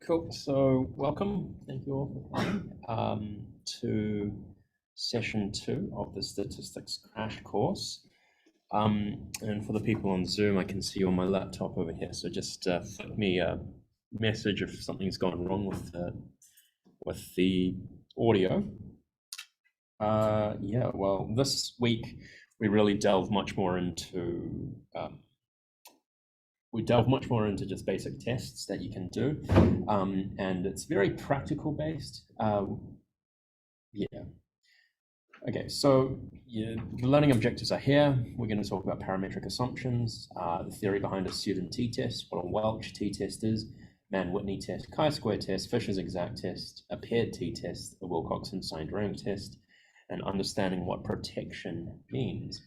Cool. So welcome. Thank you all for coming to session 2 of the statistics crash course. And for the people on Zoom, I can see on my laptop over here. So just flick me a message if something's gone wrong with the audio. Yeah. Well, this week we really delve much more into just basic tests that you can do, and it's very practical based. Yeah. Okay, so the learning objectives are here. We're going to talk about parametric assumptions, the theory behind a student t-test, what a Welch t-test is, Mann-Whitney test, chi-square test, Fisher's exact test, a paired t-test, a Wilcoxon signed rank test, and understanding what protection means.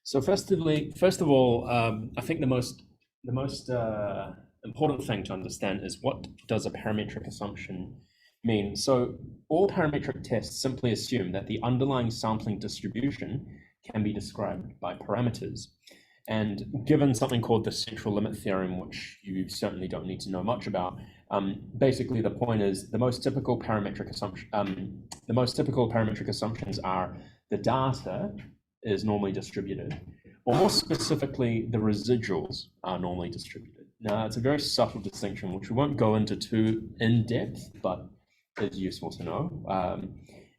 So first of all, I think the most important thing to understand is what does a parametric assumption mean. So all parametric tests simply assume that the underlying sampling distribution can be described by parameters. And given something called the central limit theorem, which you certainly don't need to know much about, basically the point is the most typical parametric assumptions are the data is normally distributed, or more specifically, the residuals are normally distributed. Now, it's a very subtle distinction, which we won't go into too in depth, but is useful to know.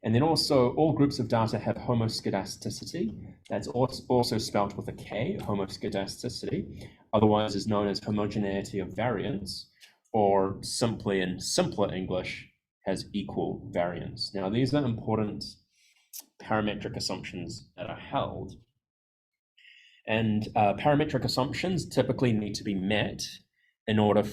And then also, all groups of data have homoscedasticity. That's also spelt with a K, homoscedasticity, otherwise is known as homogeneity of variance, or simply in simpler English, has equal variance. Now, these are important parametric assumptions that are held. And parametric assumptions typically need to be met in order to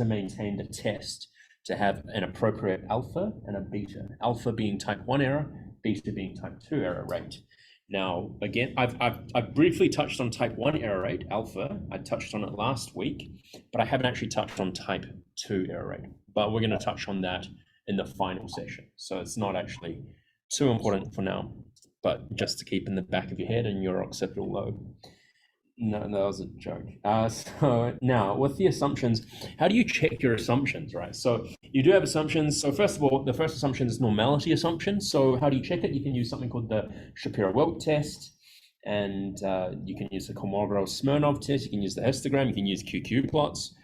maintain the test to have an appropriate alpha and a beta. Alpha being type 1 error, beta being type 2 error rate. Now, again, I've briefly touched on type 1 error rate, alpha. I touched on it last week, but I haven't actually touched on type 2 error rate. But we're going to touch on that in the final session. So it's not actually too important for now, but just to keep in the back of your head and your occipital lobe. No, that was a joke. So now with the assumptions, how do you check your assumptions, right? So you do have assumptions. So first of all, the first assumption is normality assumption. So how do you check it? You can use something called the Shapiro-Wilk test, and you can use the Kolmogorov-Smirnov test. You can use the histogram. You can use QQ plots.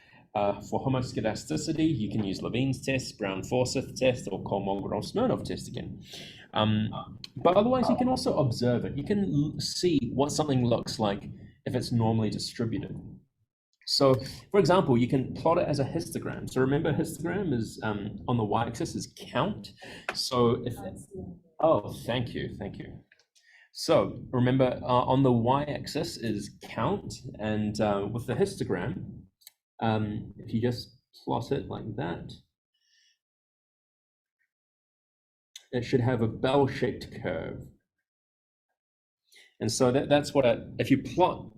For homoscedasticity, you can use Levine's test, Brown-Forsyth test, or Kolmogorov-Smirnov test again. But otherwise, you can also observe it. You can see what something looks like if it's normally distributed. So, for example, you can plot it as a histogram. So remember, histogram is on the y-axis is count. So if thank you. So remember, on the y-axis is count, and with the histogram, if you just plot it like that, it should have a bell-shaped curve. And so that's what if you plot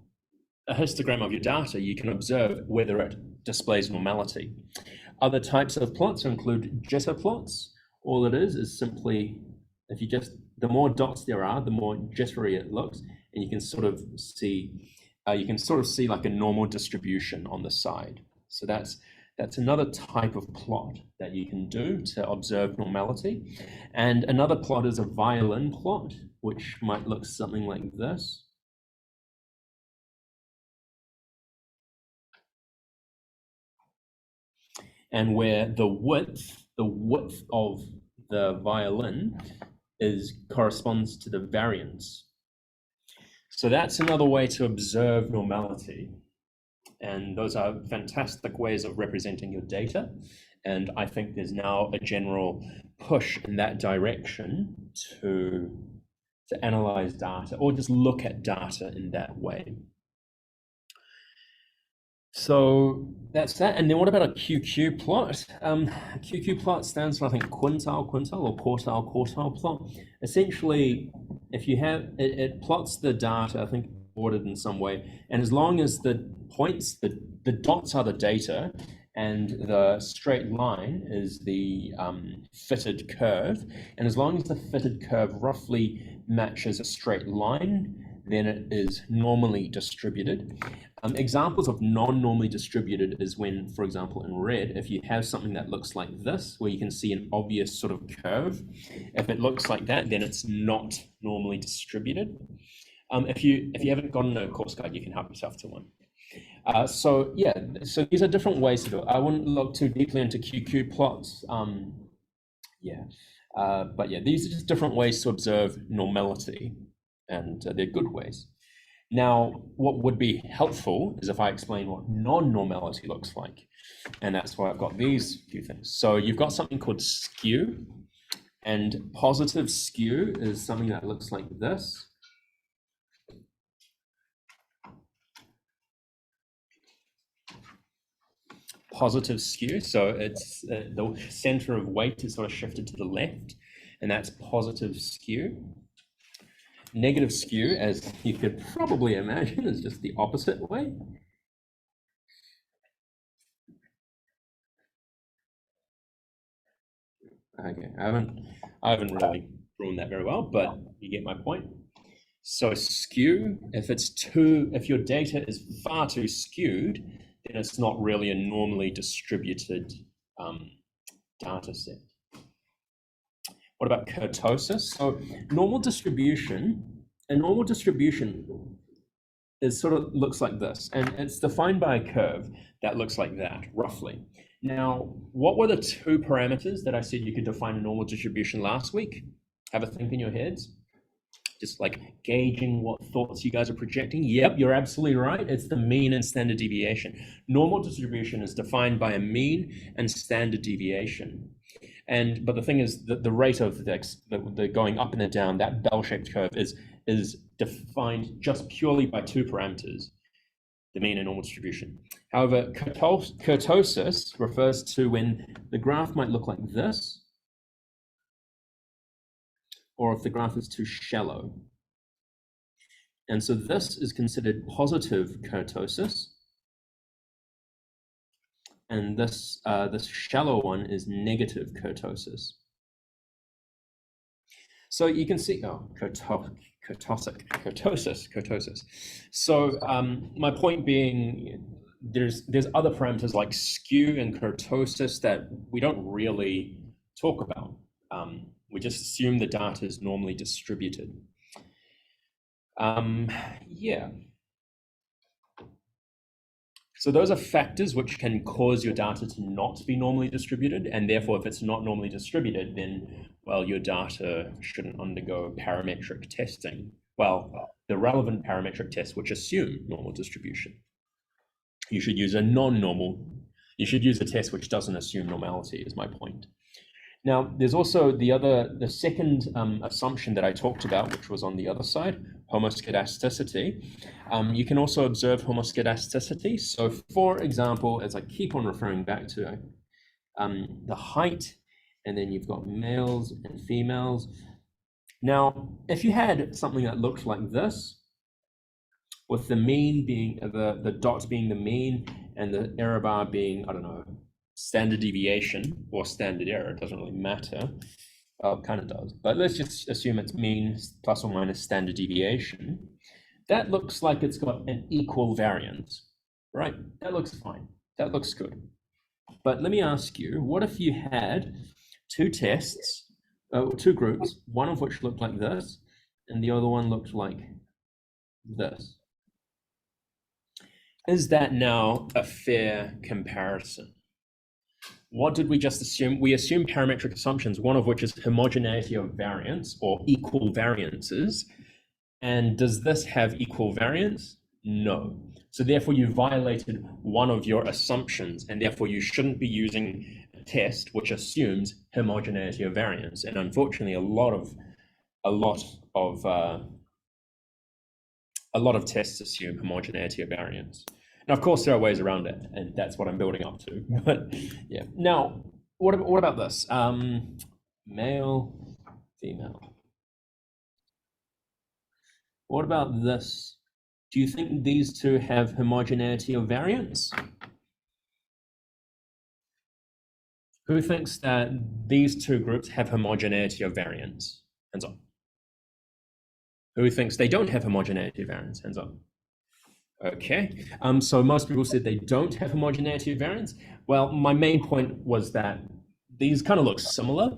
a histogram of your data, you can observe whether it displays normality. Other types of plots include jitter plots. All it is simply, the more dots there are, the more jittery it looks, and you can sort of see like a normal distribution on the side. So that's another type of plot that you can do to observe normality. And another plot is a violin plot, which might look something like this. And where the width of the violin corresponds to the variance. So that's another way to observe normality. And those are fantastic ways of representing your data. And I think there's now a general push in that direction to analyze data, or just look at data in that way. So that's that. And then what about a QQ plot? QQ plot stands for, I think, quintile or quartile plot. Essentially, if you have, it plots the data, I think, ordered in some way. And as long as the points, the dots are the data, and the straight line is the fitted curve. And as long as the fitted curve roughly matches a straight line, then it is normally distributed. Examples of non-normally distributed is when, for example, in red, if you have something that looks like this, where you can see an obvious sort of curve, if it looks like that, then it's not normally distributed. If you haven't gotten a course guide, you can help yourself to one. So yeah, so these are different ways to do it. I wouldn't look too deeply into QQ plots. But yeah, these are just different ways to observe normality, and they're good ways. Now, what would be helpful is if I explain what non-normality looks like, and that's why I've got these few things. So you've got something called skew, and positive skew is something that looks like this. Positive skew, so it's the center of weight is sort of shifted to the left, and that's positive skew. Negative skew, as you could probably imagine, is just the opposite way. Okay, I haven't really drawn that very well, but you get my point. So skew, if your data is far too skewed, then it's not really a normally distributed data set. What about kurtosis? So a normal distribution is sort of looks like this, and it's defined by a curve that looks like that, roughly. Now, what were the two parameters that I said you could define a normal distribution last week? Have a think in your heads. Just like gauging what thoughts you guys are projecting. Yep, you're absolutely right. It's the mean and standard deviation. Normal distribution is defined by a mean and standard deviation. But the thing is that the rate of the going up and the down, that bell-shaped curve is defined just purely by two parameters, the mean and normal distribution. However, kurtosis refers to when the graph might look like this, or if the graph is too shallow. And so this is considered positive kurtosis. And this shallow one is negative kurtosis. So you can see, kurtosis. So my point being, there's other parameters like skew and kurtosis that we don't really talk about. We just assume the data is normally distributed. Yeah. So those are factors which can cause your data to not be normally distributed, and therefore if it's not normally distributed, then, well, your data shouldn't undergo parametric testing. Well, the relevant parametric tests which assume normal distribution. You should use you should use a test which doesn't assume normality, is my point. Now, there's also the second assumption that I talked about, which was on the other side, homoscedasticity. You can also observe homoscedasticity. So, for example, as I keep on referring back to the height, and then you've got males and females. Now, if you had something that looked like this, with the mean being, the dot being the mean, and the error bar being, I don't know, standard deviation or standard error, it doesn't really matter. Well, it kind of does, but let's just assume it's mean plus or minus standard deviation. That looks like it's got an equal variance, right? That looks fine. That looks good. But let me ask you, what if you had two tests, two groups, one of which looked like this, and the other one looked like this? Is that now a fair comparison? What did we just assume? We assumed parametric assumptions, one of which is homogeneity of variance or equal variances. And does this have equal variance? No. So therefore you violated one of your assumptions, and therefore you shouldn't be using a test which assumes homogeneity of variance. And unfortunately, a lot of tests assume homogeneity of variance. Now, of course, there are ways around it, and that's what I'm building up to. But yeah. Now, what about this? Male, female. What about this? Do you think these two have homogeneity of variance? Who thinks that these two groups have homogeneity of variance? Hands up. Who thinks they don't have homogeneity of variance? Hands up. Okay, so most people said they don't have homogeneity of variance. Well, my main point was that these kind of look similar,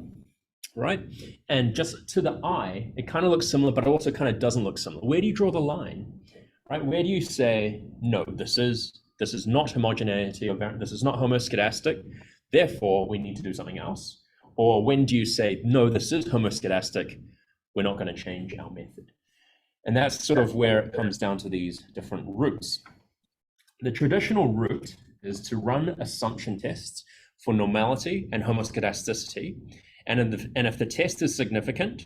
right? And just to the eye, it kind of looks similar, but it also kind of doesn't look similar. Where do you draw the line, right? Where do you say, no, this is not homogeneity of variance, this is not homoscedastic, therefore we need to do something else? Or when do you say, no, this is homoscedastic, we're not going to change our method? And that's sort of where it comes down to these different routes. The traditional route is to run assumption tests for normality and homoscedasticity. And if the test is significant,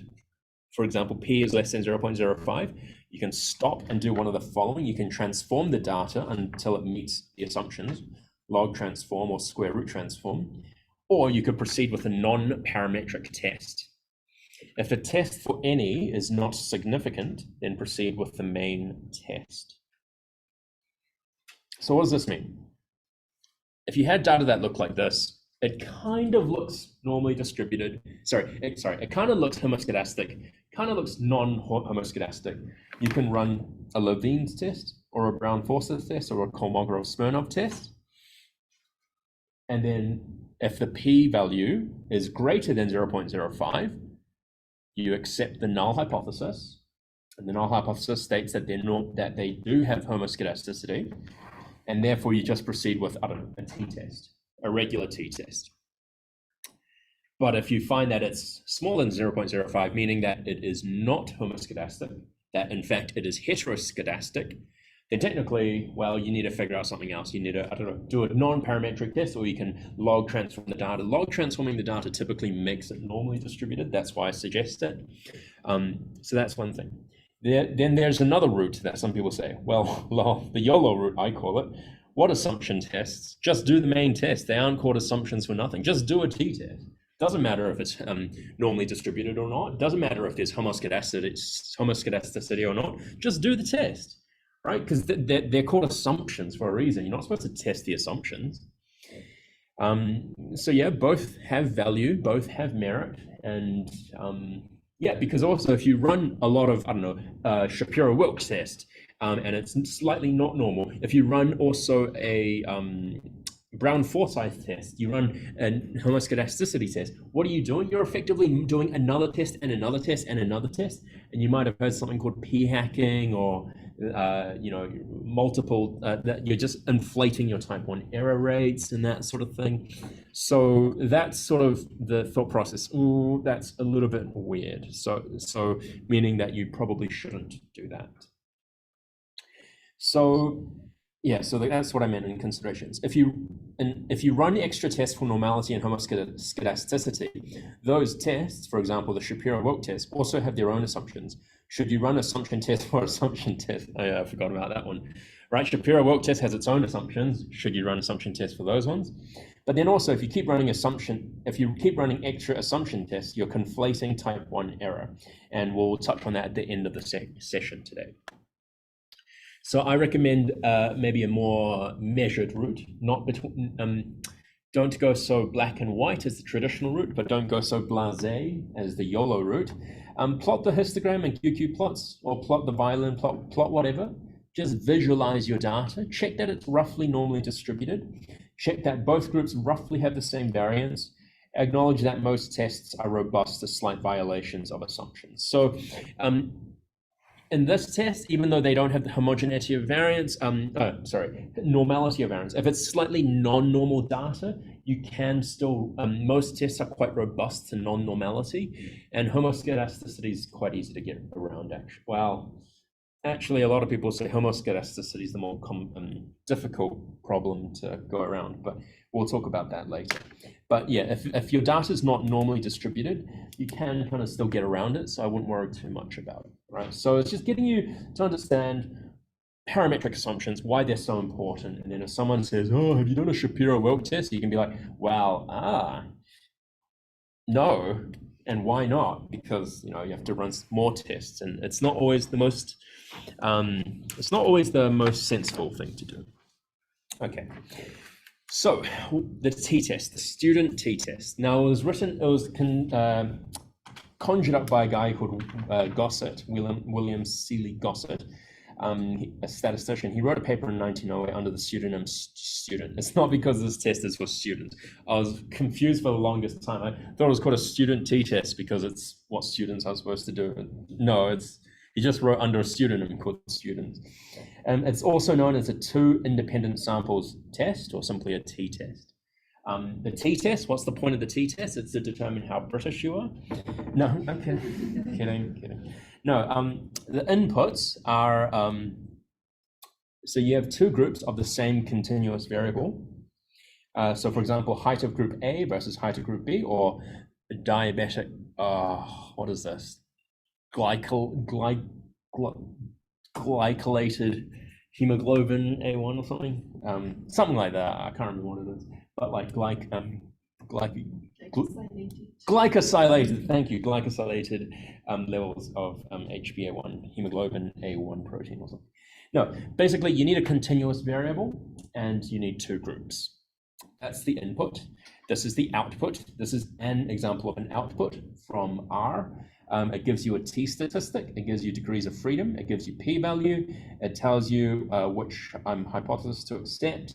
for example, p is less than 0.05, you can stop and do one of the following. You can transform the data until it meets the assumptions, log transform or square root transform, or you could proceed with a non-parametric test. If a test for any is not significant, then proceed with the main test. So what does this mean? If you had data that looked like this, it kind of looks normally distributed. It kind of looks homoscedastic, kind of looks non-homoscedastic. You can run a Levene's test or a Brown-Forsyth test or a Kolmogorov-Smirnov test. And then if the p-value is greater than 0.05, you accept the null hypothesis, and the null hypothesis states that they do have homoscedasticity, and therefore you just proceed with, I don't know, a t-test, a regular t-test. But if you find that it's smaller than 0.05, meaning that it is not homoscedastic, that in fact it is heteroscedastic, then technically, well, you need to figure out something else. You need to, I don't know, do a non-parametric test, or you can log transform the data. Log transforming the data typically makes it normally distributed. That's why I suggest it. So that's one thing. Then there's another route that some people say, well, the YOLO route, I call it. What assumption tests? Just do the main test. They aren't called assumptions for nothing. Just do a t-test. Doesn't matter if it's normally distributed or not. Doesn't matter if there's homoscedasticity or not. Just do the test. Right, because they're called assumptions for a reason. You're not supposed to test the assumptions. So yeah, both have value, both have merit, and yeah, because also if you run a lot of, I don't know, Shapiro-Wilks test, and it's slightly not normal. If you run also a Brown-Forsyth test, you run a homoscedasticity test, what are you doing? You're effectively doing another test and another test and another test, and you might have heard something called p-hacking or multiple, that you're just inflating your type 1 error rates and that sort of thing. So that's sort of the thought process. Ooh, that's a little bit weird. So meaning that you probably shouldn't do that. So yeah, so that's what I meant in considerations. If you run extra tests for normality and homoscedasticity, those tests, for example, the Shapiro-Wilks test, also have their own assumptions. Should you run assumption test for assumption test? I forgot about that one. Right, Shapiro-Wilks test has its own assumptions. Should you run assumption tests for those ones? But then also, if you keep running extra assumption tests, you're conflating type 1 error. And we'll touch on that at the end of the session today. So I recommend maybe a more measured route, not between, don't go so black and white as the traditional route, but don't go so blasé as the YOLO route. Plot the histogram and QQ plots, or plot the violin plot whatever. Just visualize your data, check that it's roughly normally distributed, check that both groups roughly have the same variance, acknowledge that most tests are robust to slight violations of assumptions. So in this test, even though they don't have the homogeneity of variance, normality of variance, if it's slightly non-normal data, you can still, most tests are quite robust to non-normality, and homoscedasticity is quite easy to get around, actually. Well, actually, a lot of people say homoscedasticity is the more difficult problem to go around, but we'll talk about that later. But yeah, if your data is not normally distributed, you can kind of still get around it, so I wouldn't worry too much about it, right? So it's just getting you to understand parametric assumptions, why they're so important. And then if someone says, oh, have you done a Shapiro-Wilks test? You can be like, well, no. And why not? Because, you have to run more tests, and it's not always the most, sensible thing to do. Okay. So the t-test, the student t-test. Now it was conjured up by a guy called Gossett, William Seeley Gossett, a statistician. He wrote a paper in 1908 under the pseudonym student. It's not because this test is for students. I was confused for the longest time. I thought it was called a student t-test because it's what students are supposed to do. No, he just wrote under a pseudonym called students. And it's also known as a two independent samples test, or simply a t-test. The t-test, what's the point of the t-test? It's to determine how British you are. No, I'm kidding. No, the inputs are, so you have two groups of the same continuous variable. So for example, height of group A versus height of group B, or diabetic, what is this? Glycolated hemoglobin A1 or something. Something like that. I can't remember what it is. But like glycosylated, thank you, glycosylated levels of HbA1, hemoglobin A1 protein or something. No, basically you need a continuous variable and you need two groups. That's the input. This is the output. This is an example of an output from R. It gives you a t-statistic. It gives you degrees of freedom. It gives you p-value. It tells you which hypothesis to accept.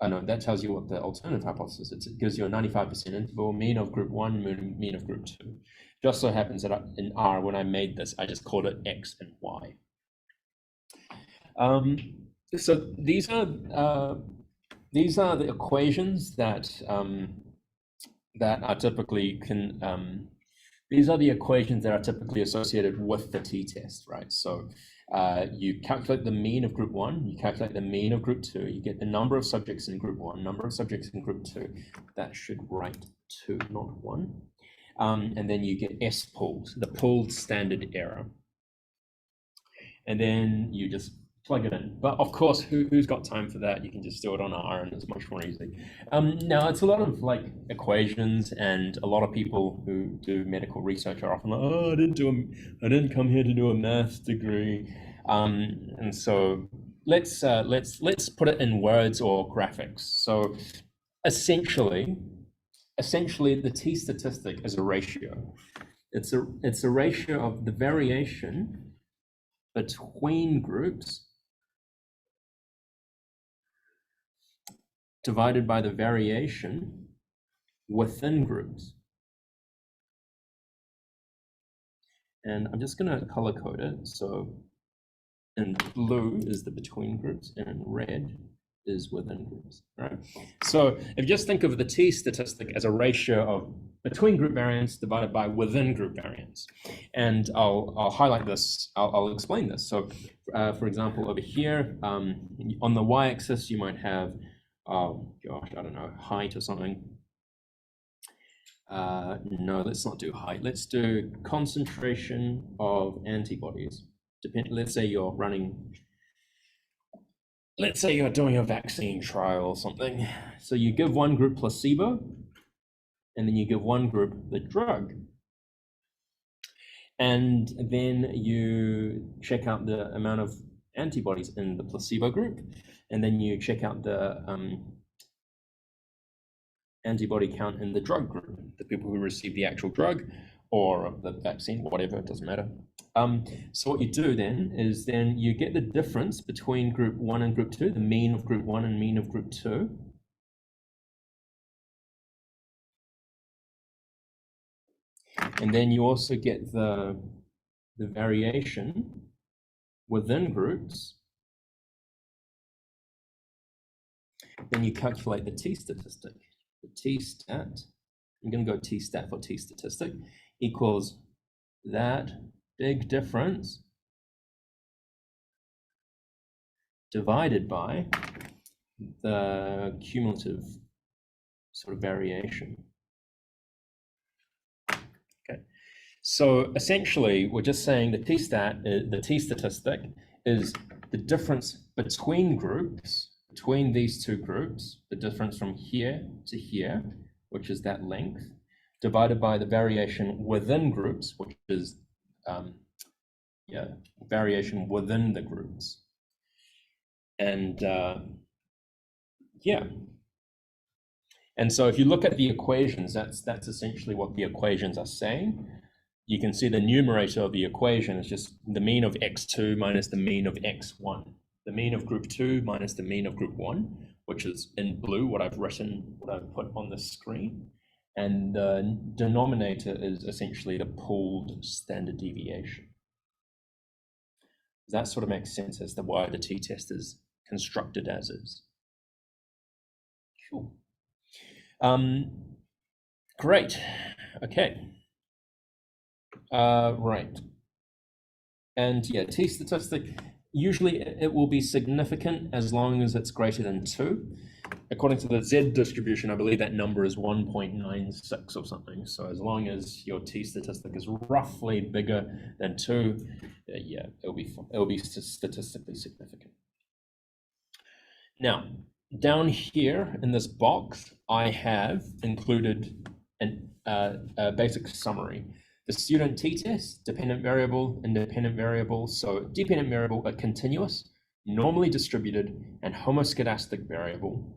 No, that tells you what the alternative hypothesis is. It gives you a 95% interval, mean of group 1, mean of group 2. Just so happens that in R, when I made this, I just called it X and Y. So these are the equations that are typically these are the equations that are typically associated with the t-test, right? So you calculate the mean of group 1, you calculate the mean of group 2, you get the number of subjects in group 1, number of subjects in group 2. That should write 2, not 1. And then you get S pooled, the pooled standard error. And then you just plug it in. But of course, who's got time for that? You can just do it on R and it's much more easy. Now, it's a lot of like equations, and a lot of people who do medical research are often like, oh, I didn't come here to do a maths degree. And so let's put it in words or graphics. So essentially the t-statistic is a ratio. It's a ratio of the variation between groups divided by the variation within groups. And I'm just going to color code it. So in blue is the between groups, and in red is within groups, right? So if you just think of the t-statistic as a ratio of between group variance divided by within group variance. And I'll highlight this, I'll explain this. So for example, over here, on the y-axis, you might have, oh gosh, I don't know, height or something. No, let's not do height. Let's do concentration of antibodies. Let's say you're doing a vaccine trial or something. So you give one group placebo, and then you give one group the drug. And then you check out the amount of antibodies in the placebo group, and then you check out the antibody count in the drug group, the people who receive the actual drug or the vaccine, whatever, it doesn't matter. So what you do then is you get the difference between group 1 and group 2, the mean of group 1 and mean of group 2. And then you also get the variation within groups. Then you calculate the t-statistic. The t-stat, I'm going to go t-stat for t-statistic, equals that big difference divided by the cumulative sort of variation. Okay, so essentially we're just saying the t-statistic is the difference between groups, between these two groups, the difference from here to here, which is that length, divided by the variation within groups, which is variation within the groups. And and so if you look at the equations, that's essentially what the equations are saying. you can see the numerator of the equation is just the mean of x2 minus the mean of x1. The mean of group 2 minus the mean of group 1, which is in blue, what I've put on the screen. And the denominator is essentially the pooled standard deviation. That sort of makes sense as to why the t-test is constructed as is. Sure. Great. Okay. Right. And yeah, t-statistic, usually it will be significant as long as it's greater than 2. According to the Z distribution, I believe that number is 1.96 or something. So as long as your t-statistic is roughly bigger than 2, yeah, it'll be statistically significant. Now, down here in this box, I have included a basic summary. The student t-test, dependent variable, independent variable. So dependent variable, a continuous, normally distributed, and homoscedastic variable.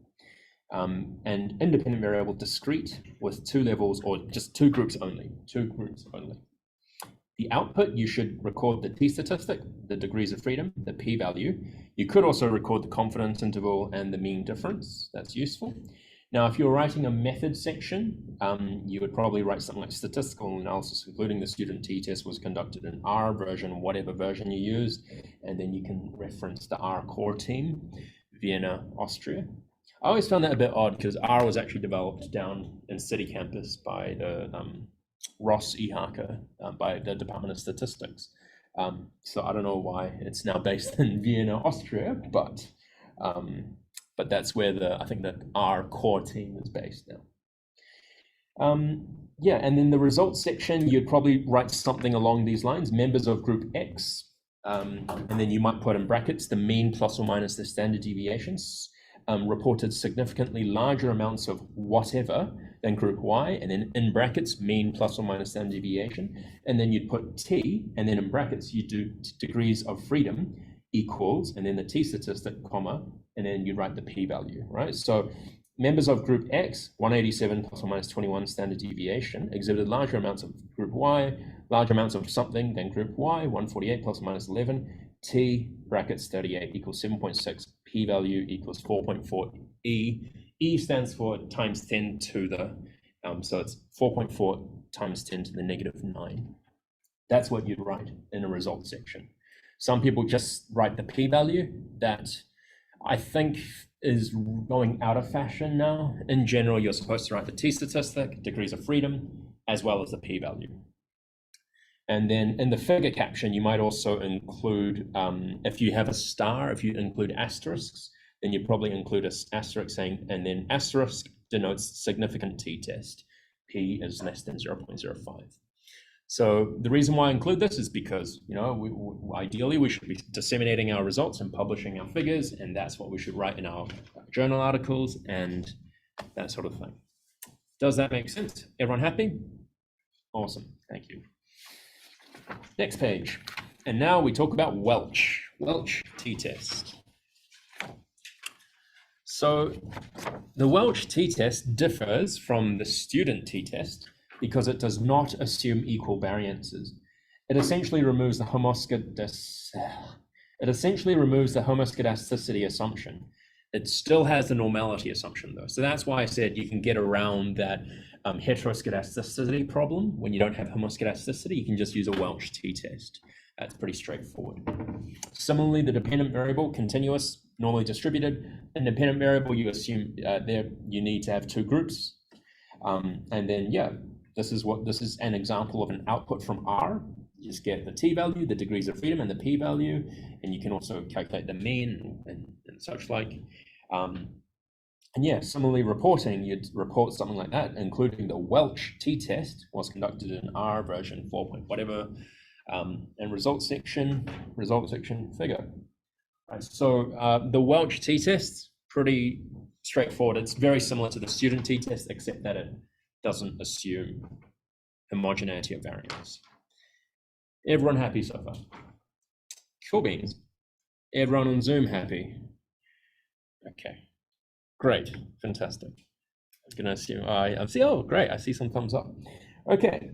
And independent variable, discrete, with 2 levels or just 2 groups only, 2 groups only. The output, you should record the t-statistic, the degrees of freedom, the p-value. You could also record the confidence interval and the mean difference. That's useful. Now, if you're writing a method section, you would probably write something like statistical analysis, including the student t-test was conducted in R version, whatever version you used, and then you can reference the R core team, Vienna, Austria. I always found that a bit odd because R was actually developed down in City Campus by the Ross Ihaka, by the Department of Statistics. So I don't know why it's now based in Vienna, Austria, but that's where I think the R core team is based now. Yeah, and then the results section, you'd probably write something along these lines, members of group X, and then you might put in brackets the mean plus or minus the standard deviations, reported significantly larger amounts of whatever than group Y, and then in brackets, mean plus or minus standard deviation, and then you'd put T, and then in brackets, you do degrees of freedom equals, and then the t-statistic, comma, and then you write the p-value, right? So members of group X, 187 plus or minus 21 standard deviation, exhibited larger amounts of group Y, larger amounts of something than group Y, 148 plus or minus 11, T, brackets 38 equals 7.6, p-value equals 4.4, E stands for times 10 to the, so it's 4.4 times 10 to the negative 9. That's what you'd write in a result section. Some people just write the p-value. That I think is going out of fashion now. In general, you're supposed to write the t-statistic, degrees of freedom, as well as the p-value. And then in the figure caption, you might also include, if you have a star, if you include asterisks, then you probably include an asterisk saying, and then asterisk denotes significant t-test. P is less than 0.05. So the reason why I include this is because, you know, ideally we should be disseminating our results and publishing our figures, and that's what we should write in our journal articles and that sort of thing. Does that make sense? Everyone happy? Awesome, thank you. Next page. And now we talk about Welch t-test. So the Welch t-test differs from the student t-test because it does not assume equal variances. It essentially removes the homoscedasticity assumption. It still has the normality assumption though. So that's why I said you can get around that heteroscedasticity problem. When you don't have homoscedasticity, you can just use a Welch t-test. That's pretty straightforward. Similarly, the dependent variable, continuous, normally distributed. Independent variable, you assume there you need to have 2 groups. And then, yeah, this is an example of an output from R. You just get the t-value, the degrees of freedom, and the p-value, and you can also calculate the mean and such like. And yeah, similarly reporting, you'd report something like that, including the Welch t-test was conducted in R version 4 point whatever, and results section figure. Right, so the Welch t-test, pretty straightforward. It's very similar to the student t-test, except that it doesn't assume homogeneity of variance. Everyone happy so far? Cool beans. Everyone on Zoom happy? Okay, great, fantastic. I'm gonna assume I see. Oh, great! I see some thumbs up. Okay,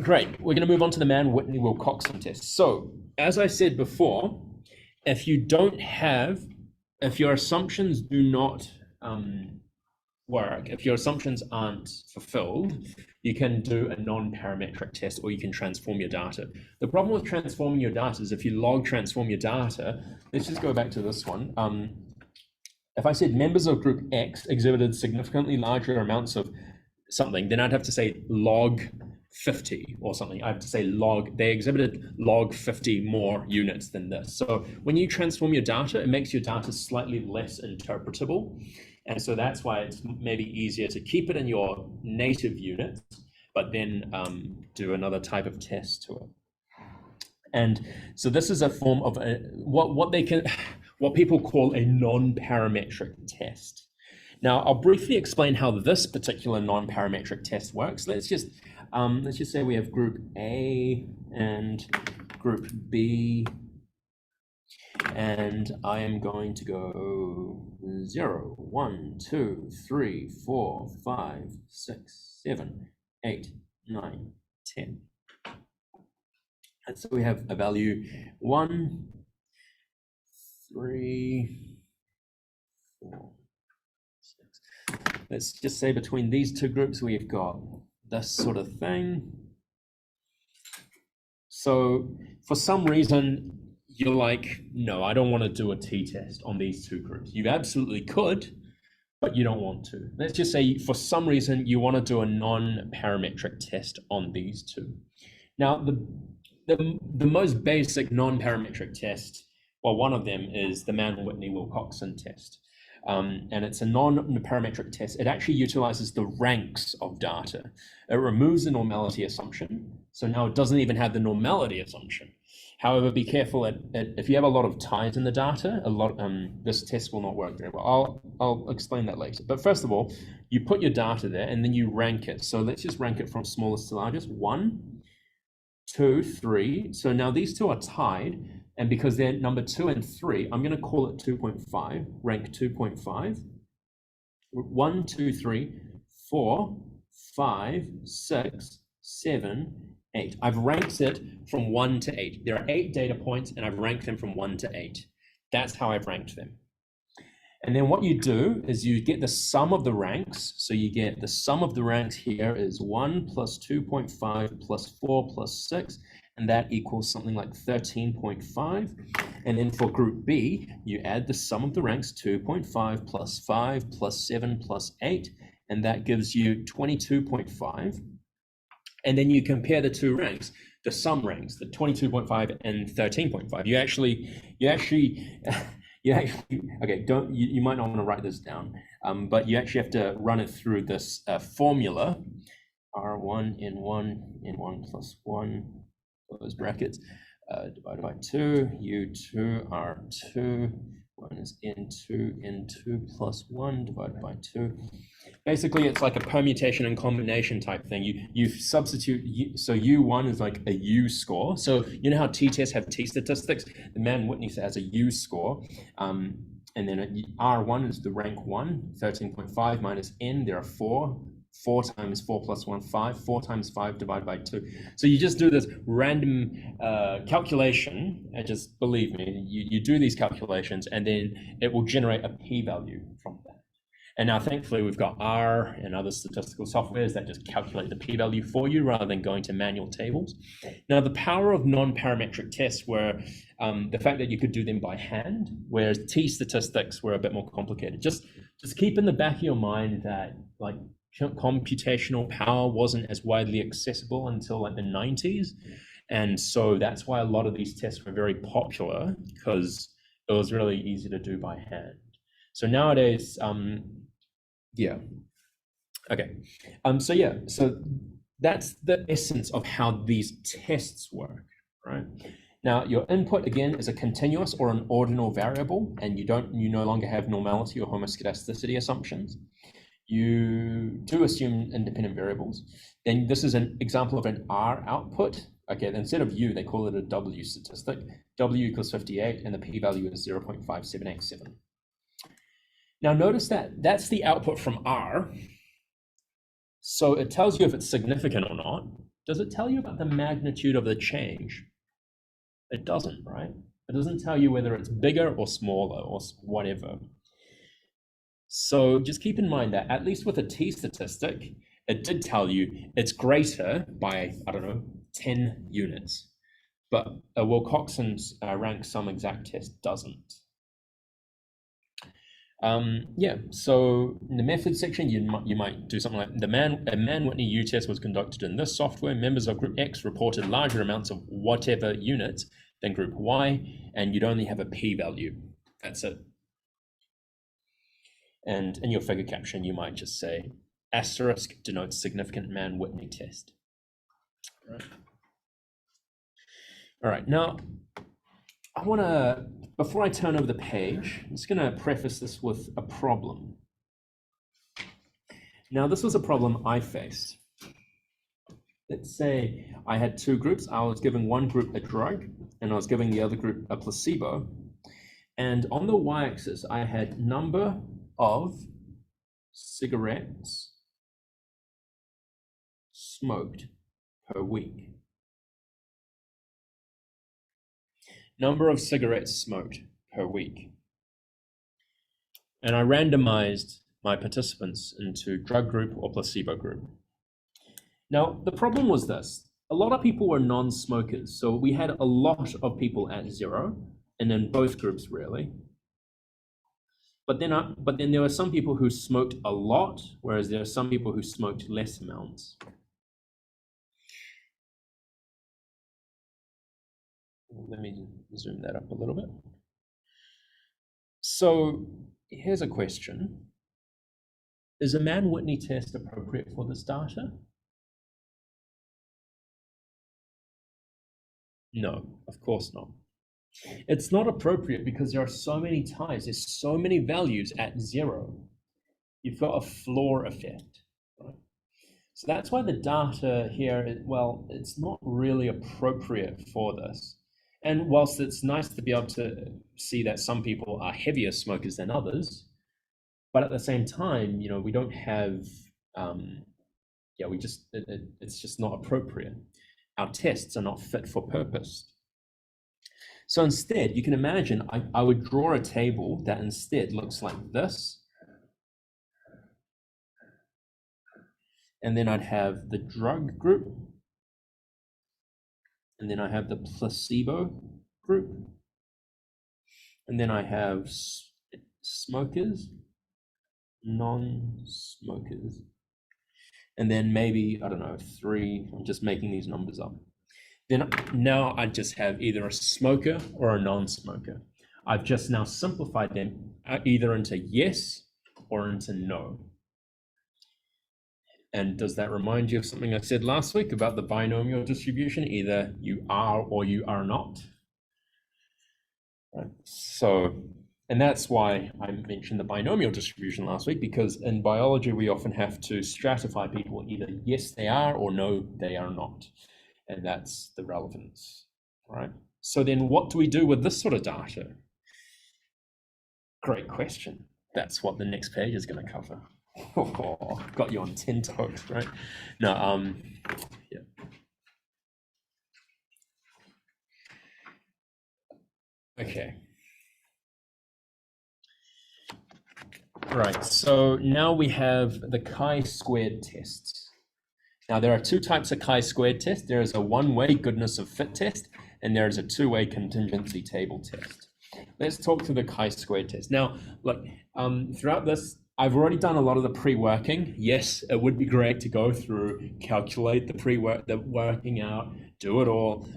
Great. We're going to move on to the Mann-Whitney-Wilcoxon test. So, as I said before, if you don't have, if your assumptions do not work, if your assumptions aren't fulfilled, you can do a non-parametric test, or you can transform your data. The problem with transforming your data is if you log transform your data, let's just go back to this one. If I said members of group X exhibited significantly larger amounts of something, then I'd have to say log 50 or something. I have to say they exhibited log 50 more units than this. So when you transform your data, it makes your data slightly less interpretable. And so that's why it's maybe easier to keep it in your native units, but then do another type of test to it. And so this is a form of what people call a non-parametric test. Now, I'll briefly explain how this particular non-parametric test works. Let's just say we have group A and group B, and I am going to go 0, 1, 2, 3, 4, 5, 6, 7, 8, 9, 10. And so we have a value 1, 3, 4, 6. Let's just say between these two groups, we've got this sort of thing. So for some reason, you're like, no, I don't want to do a t-test on these two groups. You absolutely could, but you don't want to. Let's just say for some reason, you want to do a non-parametric test on these two. Now, the most basic non-parametric test, well, one of them is the Mann-Whitney-Wilcoxon test. And it's a non-parametric test. It actually utilizes the ranks of data. It removes the normality assumption. So now it doesn't even have the normality assumption. However, be careful if you have a lot of ties in the data, this test will not work very well. I'll explain that later. But first of all, you put your data there and then you rank it. So let's just rank it from smallest to largest. 1, 2, 3. So now these two are tied. And because they're number 2 and 3, I'm going to call it 2.5, rank 2.5. 1, 2, 3, 4, 5, 6, 7, 8. I've ranked it from 1 to 8. There are 8 data points, and I've ranked them from 1 to 8. That's how I've ranked them. And then what you do is you get the sum of the ranks. So you get the sum of the ranks here is 1 plus 2.5 plus 4 plus 6. And that equals something like 13.5. And then for group B, you add the sum of the ranks, 2.5 plus 5 plus 7 plus 8, and that gives you 22.5. And then you compare the two ranks, the sum ranks, the 22.5 and 13.5. You actually, okay, you might not want to write this down, but you actually have to run it through this formula, R1 N1 plus 1, those brackets, divided by 2, U2 R2, 1 is N2 plus 1 divided by 2. Basically, it's like a permutation and combination type thing. You substitute, so U1 is like a U score. So you know how t-tests have t-statistics? The Mann-Whitney has a U score. And then R1 is the rank 1, 13.5 minus N, there are 4. 4 times 4 plus 1, 5. 4 times 5 divided by 2. So you just do this random calculation, and just believe me, you do these calculations, and then it will generate a p-value from that. And now, thankfully, we've got R and other statistical softwares that just calculate the p-value for you rather than going to manual tables. Now, the power of non-parametric tests were the fact that you could do them by hand, whereas t-statistics were a bit more complicated. Just keep in the back of your mind that, like, computational power wasn't as widely accessible until like the 90s. And so that's why a lot of these tests were very popular, because it was really easy to do by hand. So nowadays, yeah. Okay. So that's the essence of how these tests work, right? Now, your input, again, is a continuous or an ordinal variable, and you no longer have normality or homoscedasticity assumptions. You do assume independent variables. Then this is an example of an R output. Okay, instead of U, they call it a W statistic. W equals 58, and the p-value is 0.5787. Now notice that that's the output from R. So it tells you if it's significant or not. Does it tell you about the magnitude of the change? It doesn't, right? It doesn't tell you whether it's bigger or smaller or whatever. So just keep in mind that at least with a t-statistic, it did tell you it's greater by, I don't know, 10 units. But a Wilcoxon's rank sum exact test doesn't. Yeah, so in the method section, you might do something like a Mann-Whitney U-test was conducted in this software. Members of group X reported larger amounts of whatever unit than group Y, and you'd only have a p-value. That's it. And in your figure caption, you might just say asterisk denotes significant Mann-Whitney test. All right, now I want to, before I turn over the page, I'm just going to preface this with a problem. Now, this was a problem I faced. Let's say I had two groups. I was giving one group a drug, and I was giving the other group a placebo. And on the y-axis, I had number of cigarettes smoked per week. Number of cigarettes smoked per week. And I randomized my participants into drug group or placebo group. Now, the problem was this. A lot of people were non-smokers. So we had a lot of people at 0, and in both groups, really. But then there were some people who smoked a lot, whereas there are some people who smoked less amounts. Let me zoom that up a little bit. So here's a question. Is a Mann-Whitney test appropriate for this data? No, of course not. It's not appropriate because there are so many ties, there's so many values at 0. You've got a floor effect, right? So that's why the data here, well, it's not really appropriate for this. And whilst it's nice to be able to see that some people are heavier smokers than others, but at the same time, you know, we don't have, it's just not appropriate. Our tests are not fit for purpose. So instead, you can imagine I would draw a table that instead looks like this. And then I'd have the drug group. And then I have the placebo group. And then I have smokers, non-smokers. And then maybe, I don't know, 3, I'm just making these numbers up. Then now I just have either a smoker or a non-smoker. I've just now simplified them either into yes or into no. And does that remind you of something I said last week about the binomial distribution? Either you are or you are not. Right. So, and that's why I mentioned the binomial distribution last week, because in biology, we often have to stratify people either yes, they are, or no, they are not. And that's the relevance, right? So then what do we do with this sort of data? Great question. That's what the next page is going to cover. Oh, got you on 10 toes, right? No, yeah. Okay. Right, so now we have the chi-squared tests. Now, there are 2 types of chi-squared test. There is a one-way goodness of fit test, and there is a 2-way contingency table test. Let's talk to the chi-squared test. Now, look, throughout this, I've already done a lot of the pre-working. Yes, it would be great to go through, calculate the working out, do it all.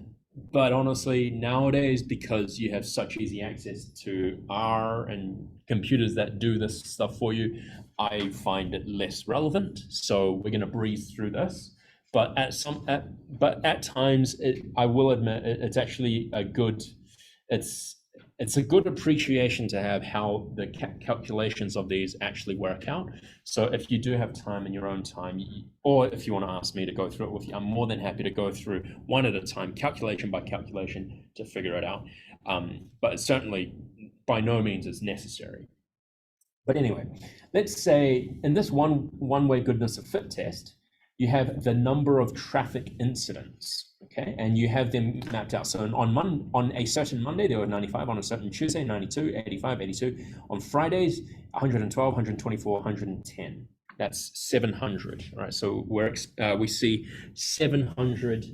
But honestly, nowadays, because you have such easy access to R and computers that do this stuff for you, I find it less relevant. So we're going to breeze through this. But at times, I will admit it's actually a good. It's a good appreciation to have how the calculations of these actually work out. So if you do have time in your own time, or if you want to ask me to go through it with you, I'm more than happy to go through one at a time, calculation by calculation, to figure it out. But it certainly by no means is necessary. But anyway, let's say in this one-way goodness of fit test, you have the number of traffic incidents, okay? And you have them mapped out. So on a certain Monday, there were 95. On a certain Tuesday, 92, 85, 82. On Fridays, 112, 124, 110. That's 700, right? So we see 700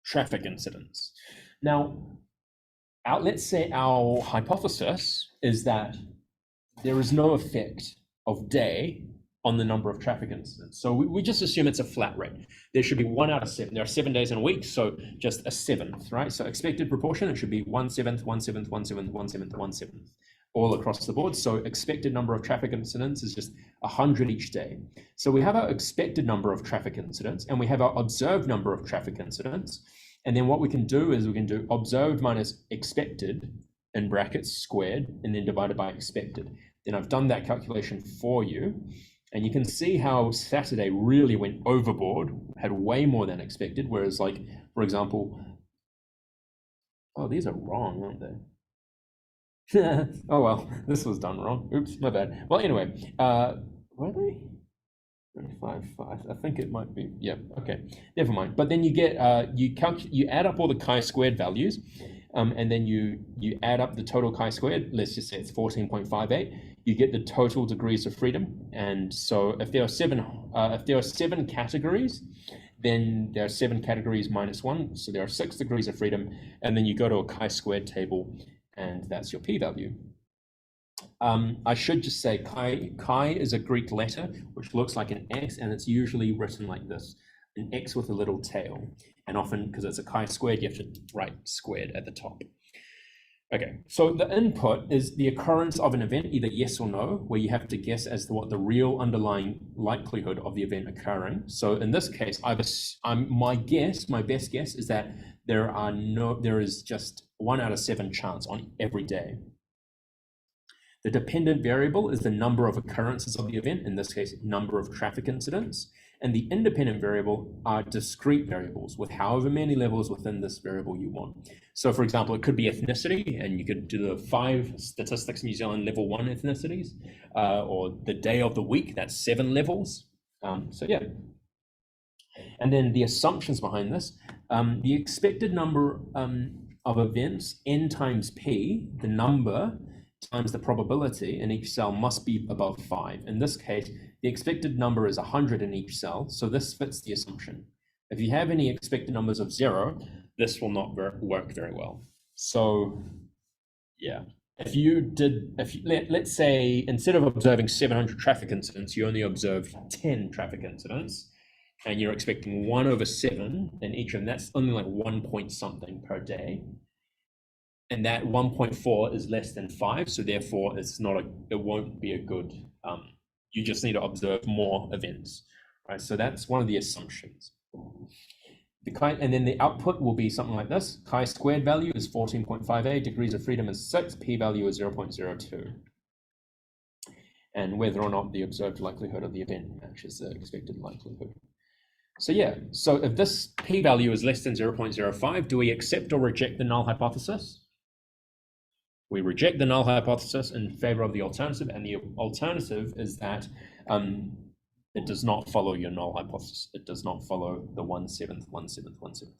traffic incidents. Now, let's say our hypothesis is that there is no effect of day on the number of traffic incidents. So we just assume it's a flat rate. There should be 1 out of 7. There are 7 days in a week, so just a seventh, right? So expected proportion, it should be 1/7, 1/7, 1/7, 1/7, 1/7, all across the board. So expected number of traffic incidents is just 100 each day. So we have our expected number of traffic incidents, and we have our observed number of traffic incidents. And then what we can do is we can do observed minus expected in brackets squared, and then divided by expected. Then I've done that calculation for you. And you can see how Saturday really went overboard, had way more than expected. Whereas, like, for example, oh, these are wrong, aren't they? Oh, well, this was done wrong. Oops, my bad. Well, anyway, were they? 25.5. I think it might be. Yeah, okay, never mind. But then you get, you add up all the chi-squared values, and then you add up the total chi-squared. Let's just say it's 14.58. You get the total degrees of freedom. And so if there are seven categories, then there are 7 categories minus 1. So there are 6 degrees of freedom. And then you go to a chi-squared table, and that's your p-value. I should just say chi is a Greek letter, which looks like an X, and it's usually written like this, an X with a little tail. And often, because it's a chi-squared, you have to write squared at the top. Okay, so the input is the occurrence of an event, either yes or no, where you have to guess as to what the real underlying likelihood of the event occurring. So in this case, my best guess is that there is just 1 out of 7 chance on every day. The dependent variable is the number of occurrences of the event, in this case, number of traffic incidents. And the independent variable are discrete variables with however many levels within this variable you want. So for example, it could be ethnicity, and you could do the 5 Statistics New Zealand level 1 ethnicities, or the day of the week, that's 7 levels. So yeah. And then the assumptions behind this, the expected number of events, n times p, the number, times the probability in each cell must be above 5. In this case, the expected number is 100 in each cell, so this fits the assumption. If you have any expected numbers of 0, this will not work very well. So yeah, let's say instead of observing 700 traffic incidents, you only observed 10 traffic incidents, and you're expecting 1/7 in each of them. That's only like 1 point something per day. And that 1.4 is less than 5, so therefore it won't be a good, you just need to observe more events, right? So that's one of the assumptions. And then the output will be something like this. Chi-squared value is 14.58, degrees of freedom is 6, p-value is 0.02. And whether or not the observed likelihood of the event matches the expected likelihood. So yeah, so if this p-value is less than 0.05, do we accept or reject the null hypothesis? We reject the null hypothesis in favor of the alternative, and the alternative is that it does not follow your null hypothesis. It does not follow the 1/7, 1/7, 1/7.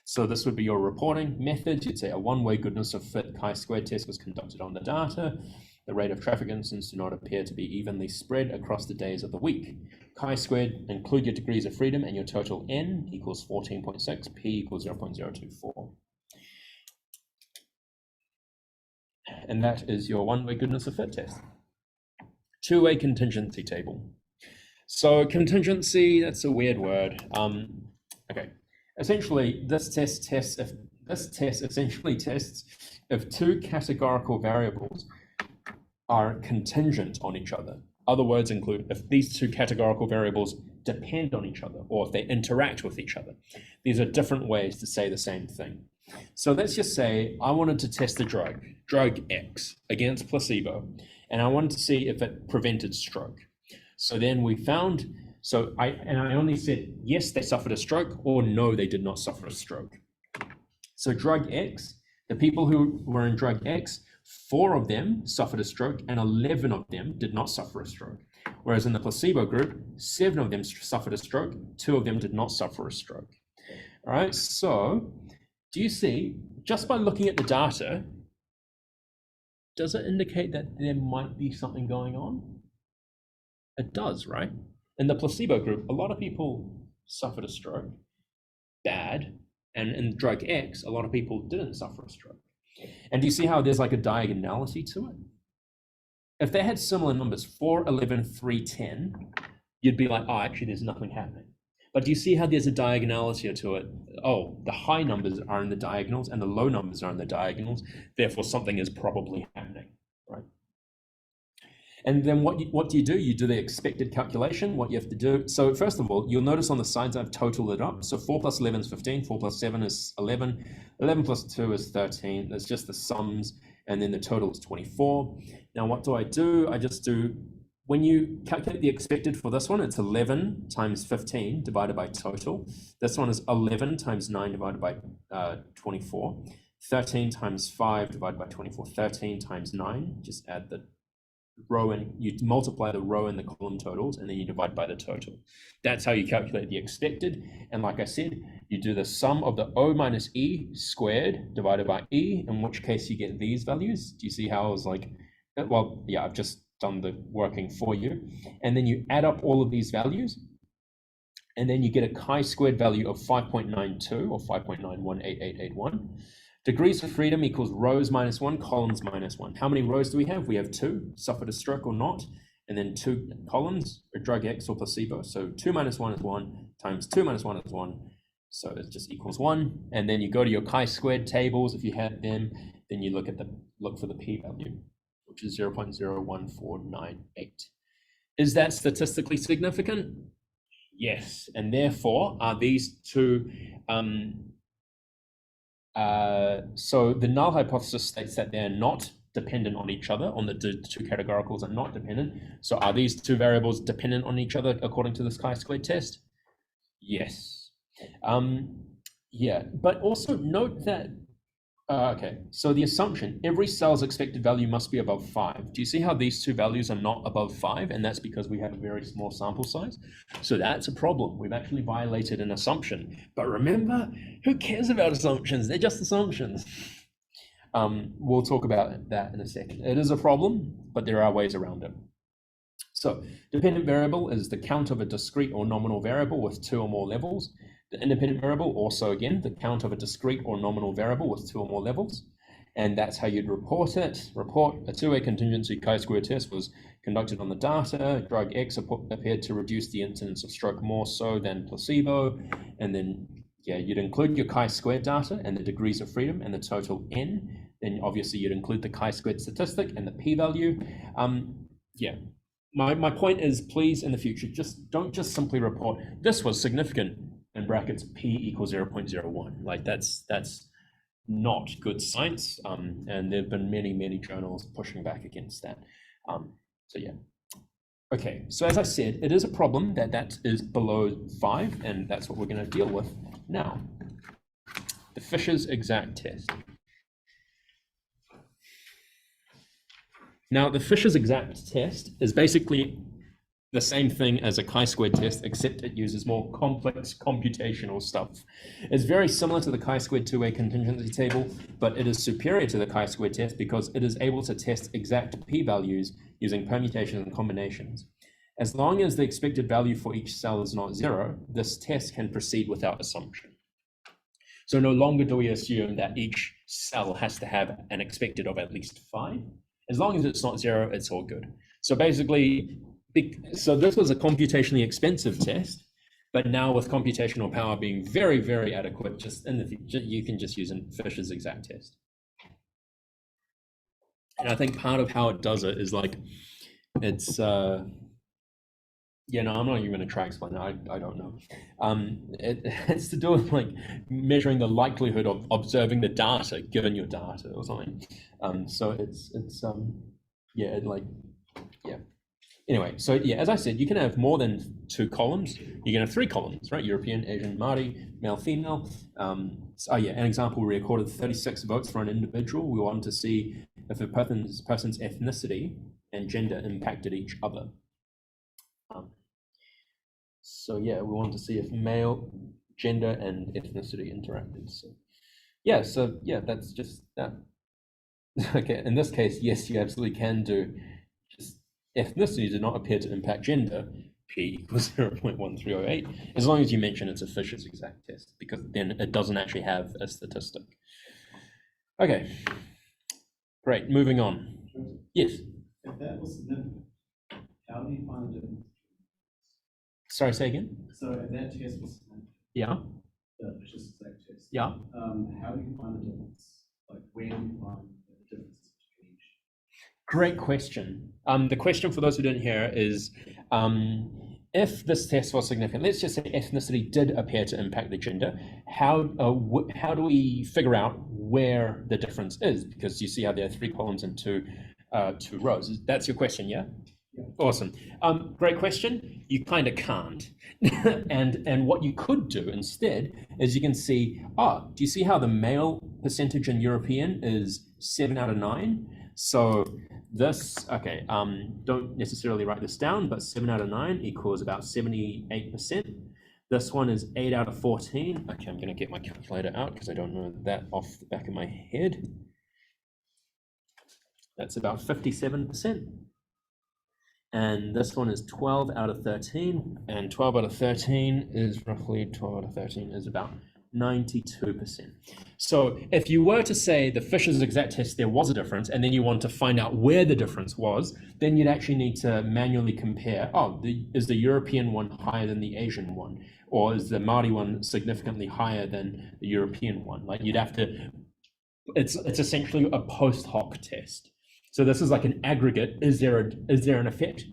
So this would be your reporting method. You'd say a one-way goodness of fit chi-squared test was conducted on the data. The rate of traffic incidents do not appear to be evenly spread across the days of the week. Chi-squared, include your degrees of freedom, and your total n equals 14.6, p equals 0.024. And that is your one-way goodness of fit test. Two-way contingency table. So contingency, that's a weird word. Okay, essentially this test essentially tests if 2 categorical variables are contingent on each other. Other words include if these 2 categorical variables depend on each other, or if they interact with each other. These are different ways to say the same thing. So let's just say I wanted to test the drug X against placebo, and I wanted to see if it prevented stroke. So then we found, I only said, yes, they suffered a stroke, or no, they did not suffer a stroke. So drug X, the people who were in drug X, 4 of them suffered a stroke and 11 of them did not suffer a stroke. Whereas in the placebo group, 7 of them suffered a stroke, 2 of them did not suffer a stroke. All right, so do you see, just by looking at the data, does it indicate that there might be something going on? It does, right? In the placebo group, a lot of people suffered a stroke, bad, and in drug X, a lot of people didn't suffer a stroke. And do you see how there's like a diagonality to it? If they had similar numbers, 4, 11, 3, 10, you'd be like, oh, actually, there's nothing happening. But do you see how there's a diagonality to it? Oh, the high numbers are in the diagonals and the low numbers are in the diagonals. Therefore, something is probably happening, right? And then what do? You do the expected calculation, what you have to do. So first of all, you'll notice on the sides I've totaled it up. So 4 plus 11 is 15, 4 plus 7 is 11, 11 plus 2 is 13. That's just the sums, and then the total is 24. Now what do? I just do, when you calculate the expected for this one, it's 11 times 15 divided by total. This one is 11 times 9 divided by 24. 13 times 5 divided by 24. 13 times 9, just add the row and you multiply the row and the column totals, and then you divide by the total. That's how you calculate the expected. And like I said, you do the sum of the O minus E squared divided by E, in which case you get these values. Do you see how I was like, well, yeah, I've just done the working for you. And then you add up all of these values, and then you get a chi-squared value of 5.92 or 5.918881. Degrees of freedom equals rows minus 1, columns minus 1. How many rows do we have? We have 2, suffered a stroke or not, and then 2 columns, or drug X or placebo. So 2 minus 1 is 1, times 2 minus 1 is 1. So it just equals 1. And then you go to your chi-squared tables if you had them, then you look for the p-value, which is 0.01498. Is that statistically significant? Yes, and therefore are these two so the null hypothesis states that they're not dependent on each other, on the two categoricals are not dependent. So are these two variables dependent on each other according to this chi-squared test? Yes. Yeah, but also note that, okay, so the assumption, every cell's expected value must be above 5. Do you see how these two values are not above 5? And that's because we have a very small sample size. So that's a problem. We've actually violated an assumption. But remember, who cares about assumptions? They're just assumptions. We'll talk about that in a second. It is a problem, but there are ways around it. So dependent variable is the count of a discrete or nominal variable with 2 or more levels. The independent variable, also again, the count of a discrete or nominal variable with 2 or more levels. And that's how you'd report it. Report a two-way contingency chi-square test was conducted on the data. Drug X appeared to reduce the incidence of stroke more so than placebo. And then, yeah, you'd include your chi-square data and the degrees of freedom and the total N. Then obviously you'd include the chi-squared statistic and the p-value. Yeah, my point is, please in the future, don't just simply report, this was significant, in brackets p equals 0.01. Like that's not good science, and there have been many journals pushing back against that. So yeah, okay, so as I said, it is a problem that is below 5, and that's what we're going to deal with now. The Fisher's exact test. Now the Fisher's exact test is basically the same thing as a chi-squared test, except it uses more complex computational stuff. It's very similar to the chi-squared two-way contingency table, but it is superior to the chi-squared test because it is able to test exact p-values using permutations and combinations. As long as the expected value for each cell is not 0, this test can proceed without assumption. So no longer do we assume that each cell has to have an expected of at least 5. As long as it's not 0, it's all good. So basically, so this was a computationally expensive test, but now with computational power being very adequate, just in the future, you can just use Fisher's exact test. And I think part of how it does it is like, it's, yeah, no, I'm not even going to try to explain that. I don't know. It's to do with like measuring the likelihood of observing the data given your data or something. So it's yeah, like, yeah. Anyway, so yeah, as I said, you can have more than 2 columns. You can have 3 columns, right? European, Asian, Māori, male, female. So yeah, an example, we recorded 36 votes for an individual. We wanted to see if a person's ethnicity and gender impacted each other. Um, so yeah, we wanted to see if male, gender, and ethnicity interacted. So yeah, that's just that. Okay, in this case, yes, you absolutely can do. Just ethnicity did not appear to impact gender. P equals 0.1308, as long as you mention it's a Fisher's exact test, because then it doesn't actually have a statistic. Okay, great, moving on. Yes? If that was significant, how do you find the difference? Sorry, say again? So if that test was significant, Yeah, the Fisher's exact test, yeah. how do you find the difference? Like, where do you find the differences between each? Great question. The question for those who didn't hear is, if this test was significant, let's just say ethnicity did appear to impact the gender, how do we figure out where the difference is? Because you see how there are 3 columns and two rows. That's your question, yeah? Yeah. Awesome. Great question. You kind of can't. and what you could do instead is you can see, do you see how the male percentage in European is 7 out of 9? So this, okay, don't necessarily write this down, but 7 out of 9 equals about 78%. This one is 8 out of 14. Okay, I'm going to get my calculator out because I don't know that off the back of my head. That's about 57%. And this one is 12 out of 13, and 12 out of 13 is roughly 12 out of 13 is about 92%. So if you were to say the Fisher's exact test, there was a difference, and then you want to find out where the difference was, then you'd actually need to manually compare, is the European one higher than the Asian one? Or is the Māori one significantly higher than the European one? Like you'd have to, it's essentially a post hoc test. So this is like an aggregate. Is there an effect?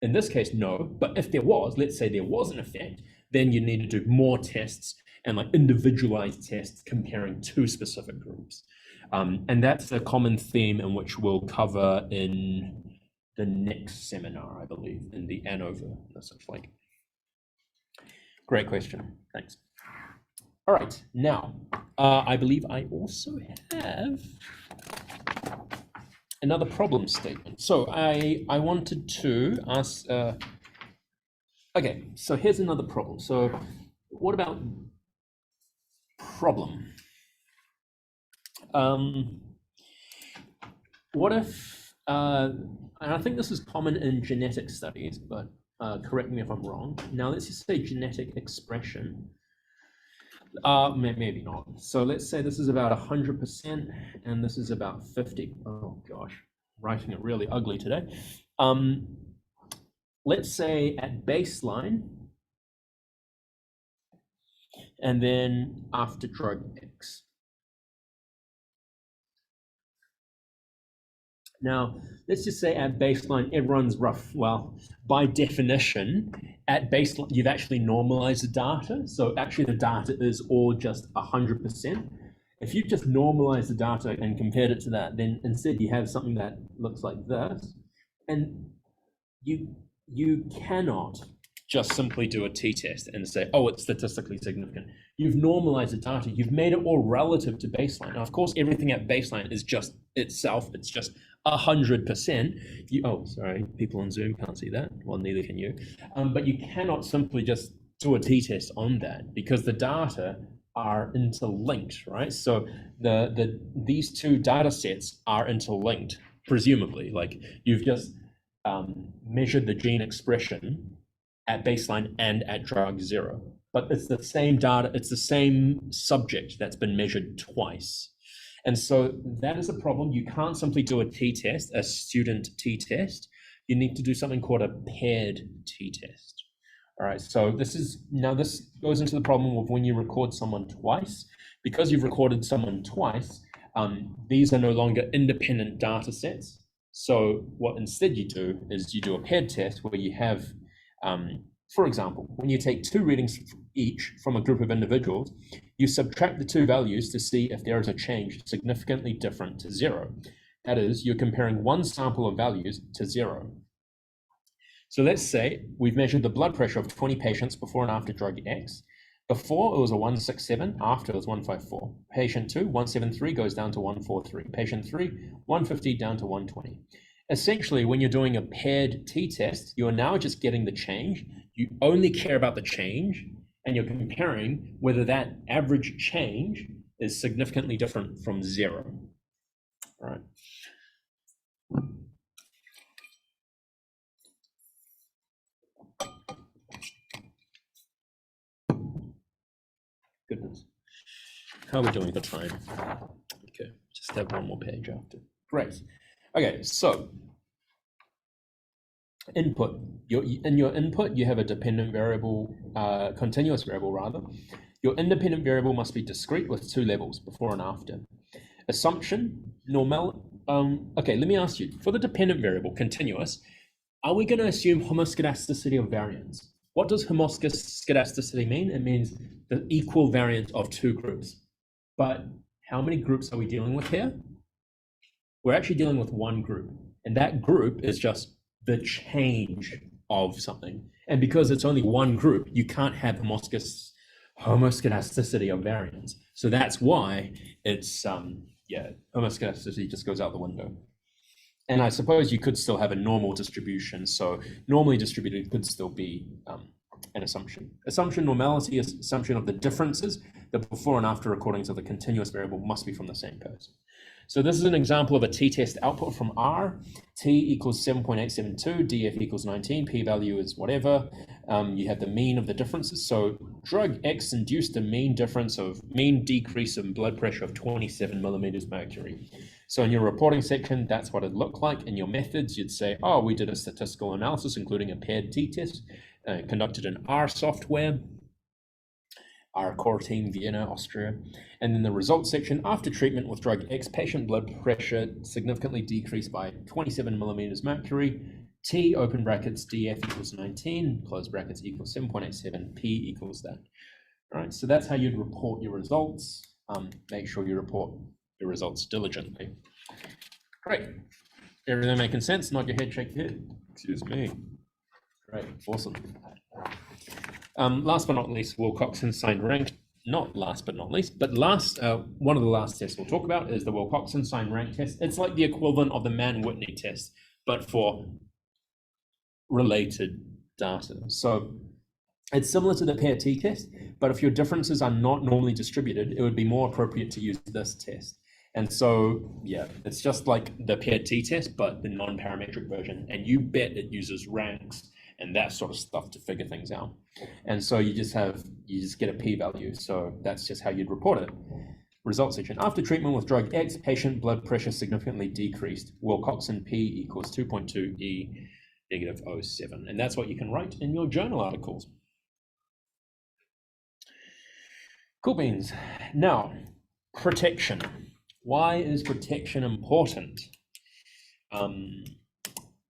In this case, no. But if there was, let's say there was an effect, then you need to do more tests and like individualized tests comparing 2 specific groups. And that's a common theme in which we'll cover in the next seminar, I believe, in the ANOVA. That's like great question. Thanks. All right, now I believe I also have another problem statement. So I wanted to ask, okay, so here's another problem. So what about problem? What if, and I think this is common in genetic studies, but correct me if I'm wrong. Now let's just say genetic expression. Maybe not. So let's say this is about 100% and this is about 50. Oh gosh, writing it really ugly today. Let's say at baseline and then after drug X. Now, let's just say at baseline, everyone's rough. Well, by definition, at baseline, you've actually normalized the data. So actually the data is all just 100%. If you just normalize the data and compared it to that, then instead you have something that looks like this. And you cannot just simply do a t-test and say, oh, it's statistically significant. You've normalized the data. You've made it all relative to baseline. Now, of course, everything at baseline is just itself. It's just 100%. Oh, sorry, people on Zoom can't see that. Well, neither can you. But you cannot simply just do a t-test on that because the data are interlinked, right? So these 2 data sets are interlinked, presumably. Like you've just measured the gene expression at baseline and at drug 0. But it's the same data, it's the same subject that's been measured twice. And so that is a problem. You can't simply do a t-test, a student t-test. You need to do something called a paired t-test. All right, so this goes into the problem of when you record someone twice. Because you've recorded someone twice, these are no longer independent data sets. So what instead you do is you do a paired test where you have, for example, when you take 2 readings each from a group of individuals, you subtract the 2 values to see if there is a change significantly different to 0. That is, you're comparing one sample of values to 0. So let's say we've measured the blood pressure of 20 patients before and after drug X. Before it was a 167, after it was 154. Patient 2, 173 goes down to 143. Patient 3, 150 down to 120. essentially, when you're doing a paired t-test, you're now just getting the change. You only care about the change, and you're comparing whether that average change is significantly different from 0. All right. Goodness. How are we doing for time? Okay, just have one more page after. Great. Okay, so input. In your input, you have a dependent variable, continuous variable rather. Your independent variable must be discrete with 2 levels, before and after. Assumption, normal. Okay, let me ask you, for the dependent variable, continuous, are we going to assume homoscedasticity of variance? What does homoscedasticity mean? It means the equal variance of 2 groups. But how many groups are we dealing with here? We're actually dealing with 1 group, and that group is just the change of something. And because it's only 1 group, you can't have homoscedasticity of variance. So that's why it's, homoscedasticity just goes out the window. And I suppose you could still have a normal distribution. So normally distributed could still be an assumption. Assumption normality is assumption of the differences. The before and after recordings of the continuous variable must be from the same person. So this is an example of a t-test output from R. T equals 7.872, DF equals 19, p-value is whatever. You have the mean of the differences. So drug X induced a mean decrease in blood pressure of 27 millimeters mercury. So in your reporting section, that's what it looked like. In your methods, you'd say, oh, we did a statistical analysis, including a paired t-test, conducted in R software, our core team, Vienna, Austria. And then the results section, after treatment with drug X, patient blood pressure significantly decreased by 27 millimeters mercury. T, open brackets, DF equals 19, close brackets equals 7.87, P equals that. All right, so that's how you'd report your results. Make sure you report your results diligently. Great. Everything making sense? Nod your head, shake your head. Excuse me. Great, awesome. Last but not least, Wilcoxon sign rank. Not last but not least, but one of the last tests we'll talk about is the Wilcoxon sign rank test. It's like the equivalent of the Mann-Whitney test, but for related data. So it's similar to the pair t-test, but if your differences are not normally distributed, it would be more appropriate to use this test. And so, yeah, it's just like the paired t-test, but the non-parametric version. And you bet it uses ranks and that sort of stuff to figure things out. And so you just get a p-value. So that's just how you'd report it. Results section. After treatment with drug X, patient blood pressure significantly decreased. Wilcoxon P equals 2.2 E negative 0.07. And that's what you can write in your journal articles. Cool beans. Now, protection. Why is protection important?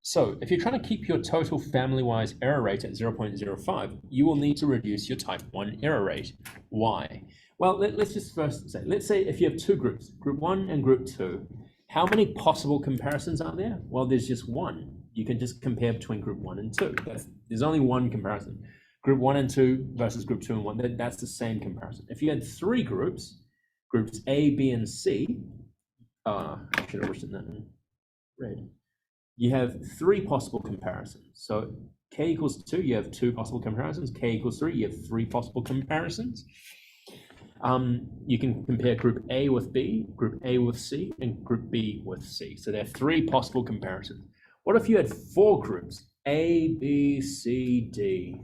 So if you're trying to keep your total family-wise error rate at 0.05, you will need to reduce your type 1 error rate. Why? Well, let's just first say, let's say if you have 2 groups, group 1 and group 2, how many possible comparisons are there? Well, there's just one. You can just compare between group 1 and 2. There's only one comparison. Group 1 and 2 versus group 2 and 1, that's the same comparison. If you had 3 groups, groups A, B, and C, I should have written that in red. You have 3 possible comparisons. So K equals 2, you have 2 possible comparisons. K equals 3, you have 3 possible comparisons. You can compare group A with B, group A with C, and group B with C. So there are 3 possible comparisons. What if you had 4 groups, A, B, C, D?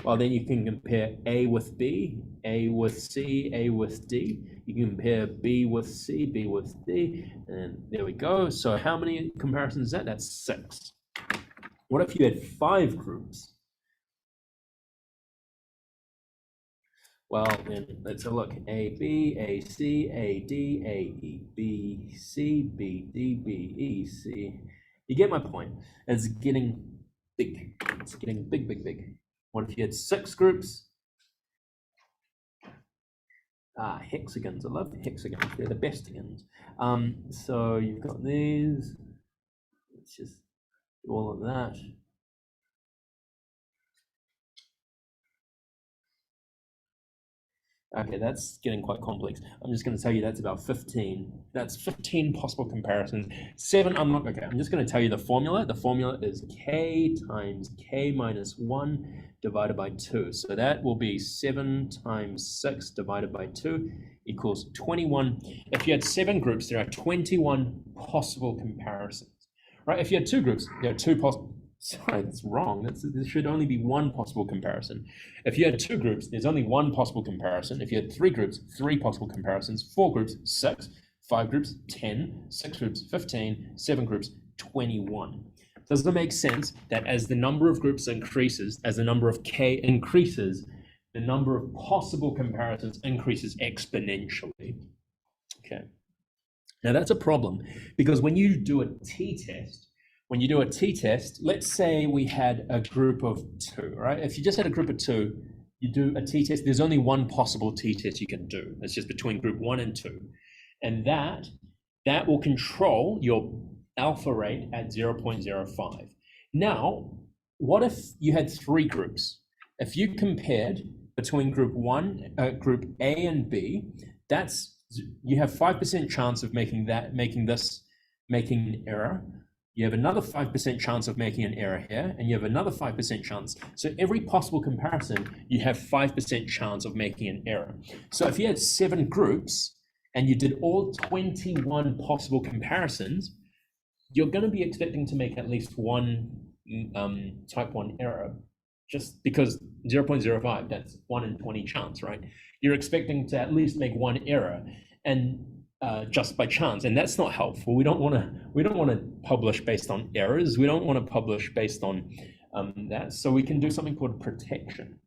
Well, then you can compare A with B, A with C, A with D. You can compare B with C, B with D, and there we go. So how many comparisons is that? That's 6. What if you had 5 groups? Well, then let's have a look. A, B, A, C, A, D, A, E, B, C, B, D, B, E, C. You get my point. It's getting big. It's getting big, big, big. What if you had 6 groups? Hexagons. I love hexagons. They're the bestigons. So you've got these. Let's just do all of that. Okay, that's getting quite complex. I'm just going to tell you that's about 15. That's 15 possible comparisons. 7, I'm just going to tell you the formula. The formula is k times k minus 1 divided by 2. So that will be 7 times 6 divided by 2 equals 21. If you had 7 groups, there are 21 possible comparisons, right? If you had 2 groups, there are 2 possible. Sorry, that's wrong. There should only be 1 possible comparison. If you had 2 groups, there's only 1 possible comparison. If you had 3 groups, 3 possible comparisons. 4 groups, 6. 5 groups, 10. 6 groups, 15. 7 groups, 21. Does it make sense that as the number of groups increases, as the number of k increases, the number of possible comparisons increases exponentially? Okay. Now that's a problem, because when you do a t-test, let's say we had a group of 2, right? If you just had a group of 2, you do a t-test, there's only 1 possible t-test you can do. It's just between group 1 and 2. And that will control your alpha rate at 0.05. Now, what if you had 3 groups? If you compared between group A and B, you have 5% chance of making an error. You have another 5% chance of making an error here, and you have another 5% chance. So every possible comparison, you have 5% chance of making an error. So if you had 7 groups and you did all 21 possible comparisons, you're going to be expecting to make at least 1 type 1 error, just because 0.05, that's 1 in 20 chance, right? You're expecting to at least make 1 error, and just by chance, and that's not helpful. We don't want to publish based on errors. We don't want to publish based on that. So we can do something called protection.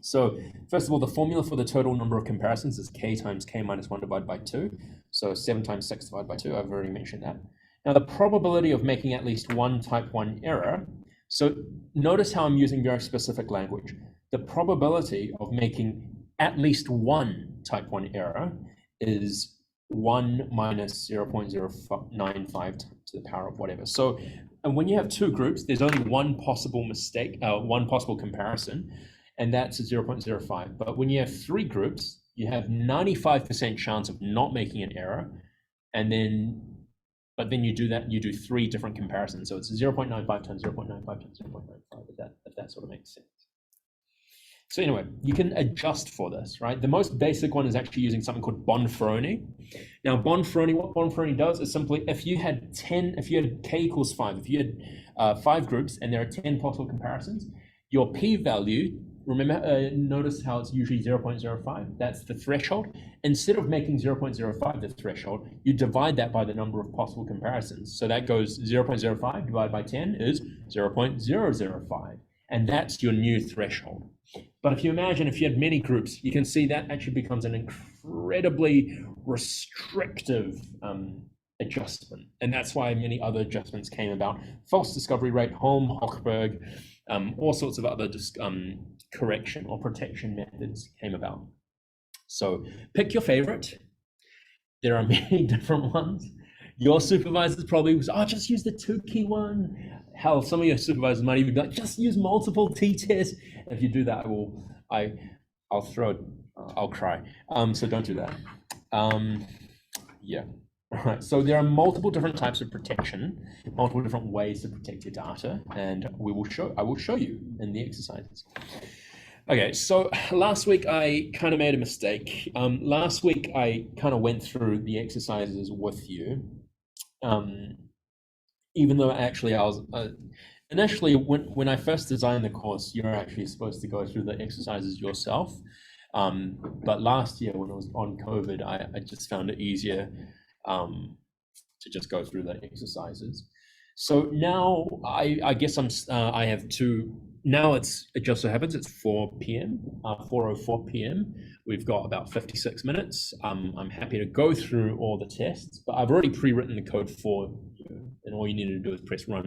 So first of all, the formula for the total number of comparisons is k times k minus 1 divided by 2. So 7 times 6 divided by 2. I've already mentioned that. Now the probability of making at least 1 type 1 error. So notice how I'm using very specific language. The probability of making at least 1 type 1 error is 1 minus 0.095 to the power of whatever. So, and when you have 2 groups, there's only 1 possible mistake, 1 possible comparison, and that's 0.05. But when you have 3 groups, you have 95% chance of not making an error, but then you do 3 different comparisons. So it's 0.95 times 0.95 times 0.95, if that sort of makes sense. So anyway, you can adjust for this, right? The most basic one is actually using something called Bonferroni. Now, what Bonferroni does is simply, if you had k equals 5, if you had 5 groups and there are 10 possible comparisons, your p-value, remember, notice how it's usually 0.05, that's the threshold. Instead of making 0.05 the threshold, you divide that by the number of possible comparisons. So that goes 0.05 divided by 10 is 0.005, and that's your new threshold. But if you imagine if you had many groups, you can see that actually becomes an incredibly restrictive adjustment. And that's why many other adjustments came about. False discovery rate, Holm, Hochberg, all sorts of other correction or protection methods came about. So pick your favorite. There are many different ones. Your supervisors probably was, just use the 2 key one. Hell, some of your supervisors might even be like, just use multiple t-tests. If you do that, I'll cry. So don't do that. Yeah. All right. So there are multiple different types of protection, multiple different ways to protect your data, and I will show you in the exercises. Okay, so last week I kind of made a mistake. Last week I kind of went through the exercises with you. Even though actually I was initially when I first designed the course, you're actually supposed to go through the exercises yourself. But last year when it was on COVID, I just found it easier to just go through the exercises. So now I guess I have 2. Now it just so happens it's 4 p.m. 4:04 p.m. We've got about 56 minutes. I'm happy to go through all the tests, but I've already pre-written the code for you, and all you need to do is press run.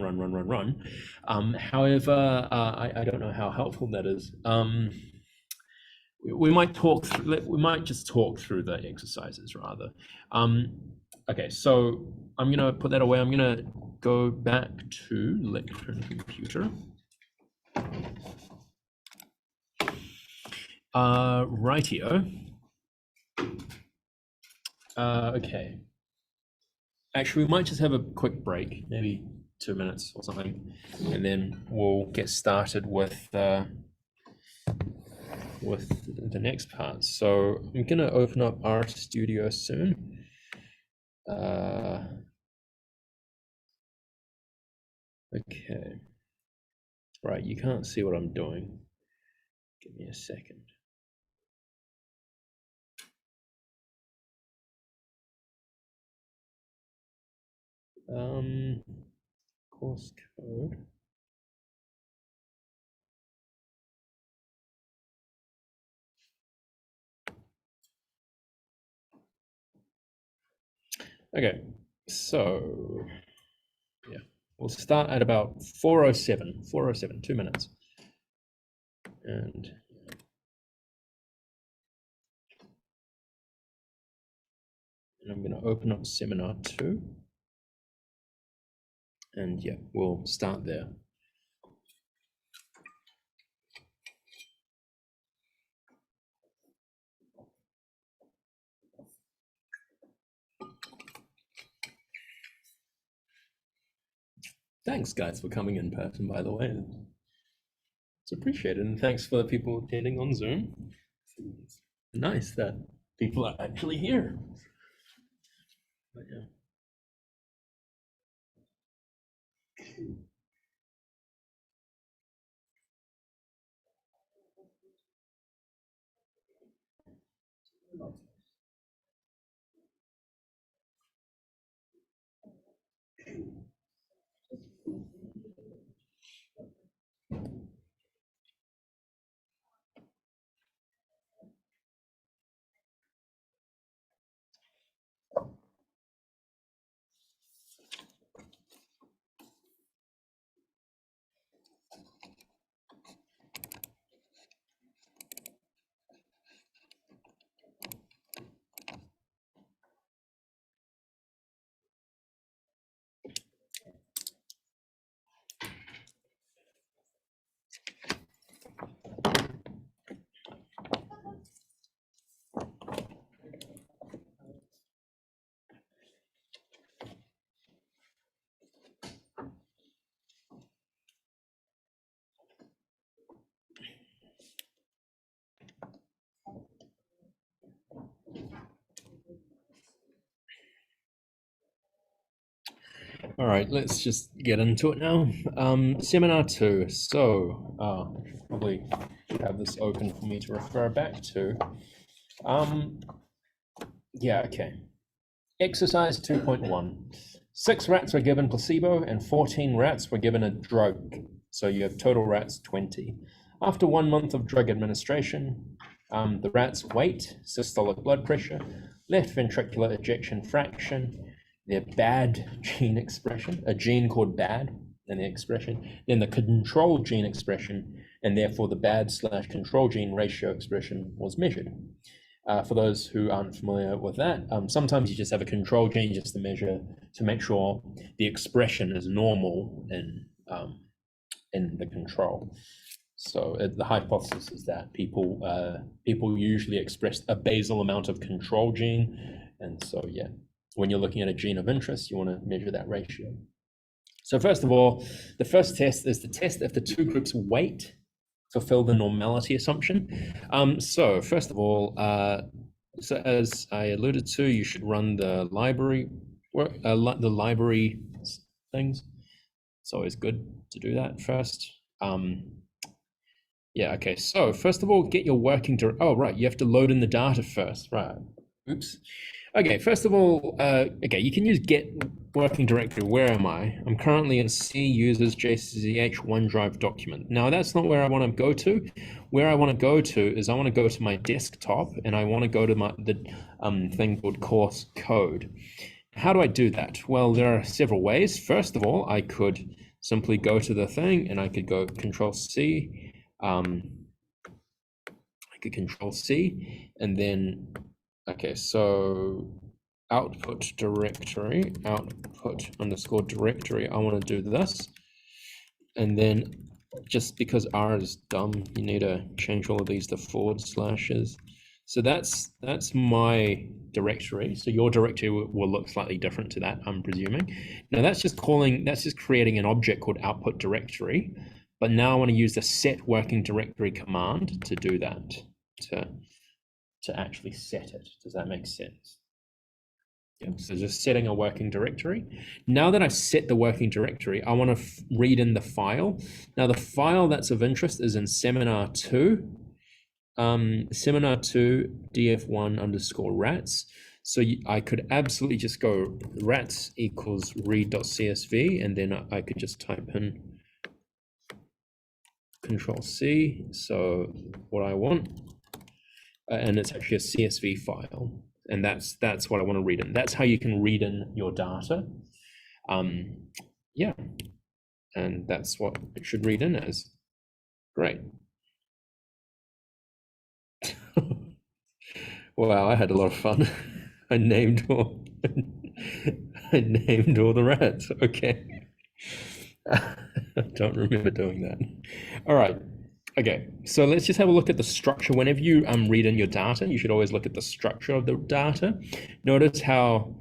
However, I don't know how helpful that is. We might just talk through the exercises rather. Okay, so I'm gonna put that away. I'm gonna go back to lecture and computer. Rightio. Okay. Actually, we might just have a quick break, maybe 2 minutes or something, and then we'll get started with the next part. So I'm gonna open up Art Studio soon. Okay. Right, you can't see what I'm doing. Give me a second. Course code. Okay, so yeah, we'll start at about 4:07, 2 minutes. And I'm going to open up seminar 2. And yeah, we'll start there. Thanks, guys, for coming in person, by the way. It's appreciated. And thanks for the people attending on Zoom. It's nice that people are actually here. But yeah. All right, let's just get into it now. Seminar 2. So, probably have this open for me to refer back to. Yeah, okay. Exercise 2.1. 6 rats were given placebo and 14 rats were given a drug. So you have total rats 20. After 1 month of drug administration, the rats' weight, systolic blood pressure, left ventricular ejection fraction, their BAD gene expression, a gene called BAD, and the expression, then the control gene expression, and therefore the BAD/control gene ratio expression was measured. For those who aren't familiar with that, sometimes you just have a control gene just to measure, to make sure the expression is normal in the control. So the hypothesis is that people usually express a basal amount of control gene, and so yeah, when you're looking at a gene of interest, you want to measure that ratio. So first of all, the first test is to test if the 2 groups' weight fulfill the normality assumption. So first of all, so as I alluded to, you should run the library work, the library things. It's always good to do that first. Yeah, okay, so first of all, get your working directory. Oh, right, you have to load in the data first, right? Oops. Okay, first of all, okay, you can use get working directory. Where am I? I'm currently in C users JCH OneDrive document. Now, that's not where I want to go to. Where I want to go to is I want to go to my desktop and I want to go to the thing called course code. How do I do that? Well, there are several ways. First of all, I could simply go to the thing and I could go Control C. I could Control C and then, okay, so output _directory, I want to do this. And then just because R is dumb, you need to change all of these to forward slashes. So that's my directory. So your directory will look slightly different to that, I'm presuming. Now that's just creating an object called output directory. But now I want to use the set working directory command to do that, to actually set it. Does that make sense? Yeah, so just setting a working directory. Now that I've set the working directory, I want to read in the file. Now the file that's of interest is in seminar2, seminar2 df1_rats. So I could absolutely just go rats equals read.csv, and then I could just type in Control C. So what I want, and it's actually a CSV file. And that's what I want to read in. That's how you can read in your data. Yeah, and that's what it should read in as. Great. Wow, I had a lot of fun. I named all the rats. Okay. I don't remember doing that. All right. Okay, so let's just have a look at the structure. Whenever you read in your data, you should always look at the structure of the data. Notice how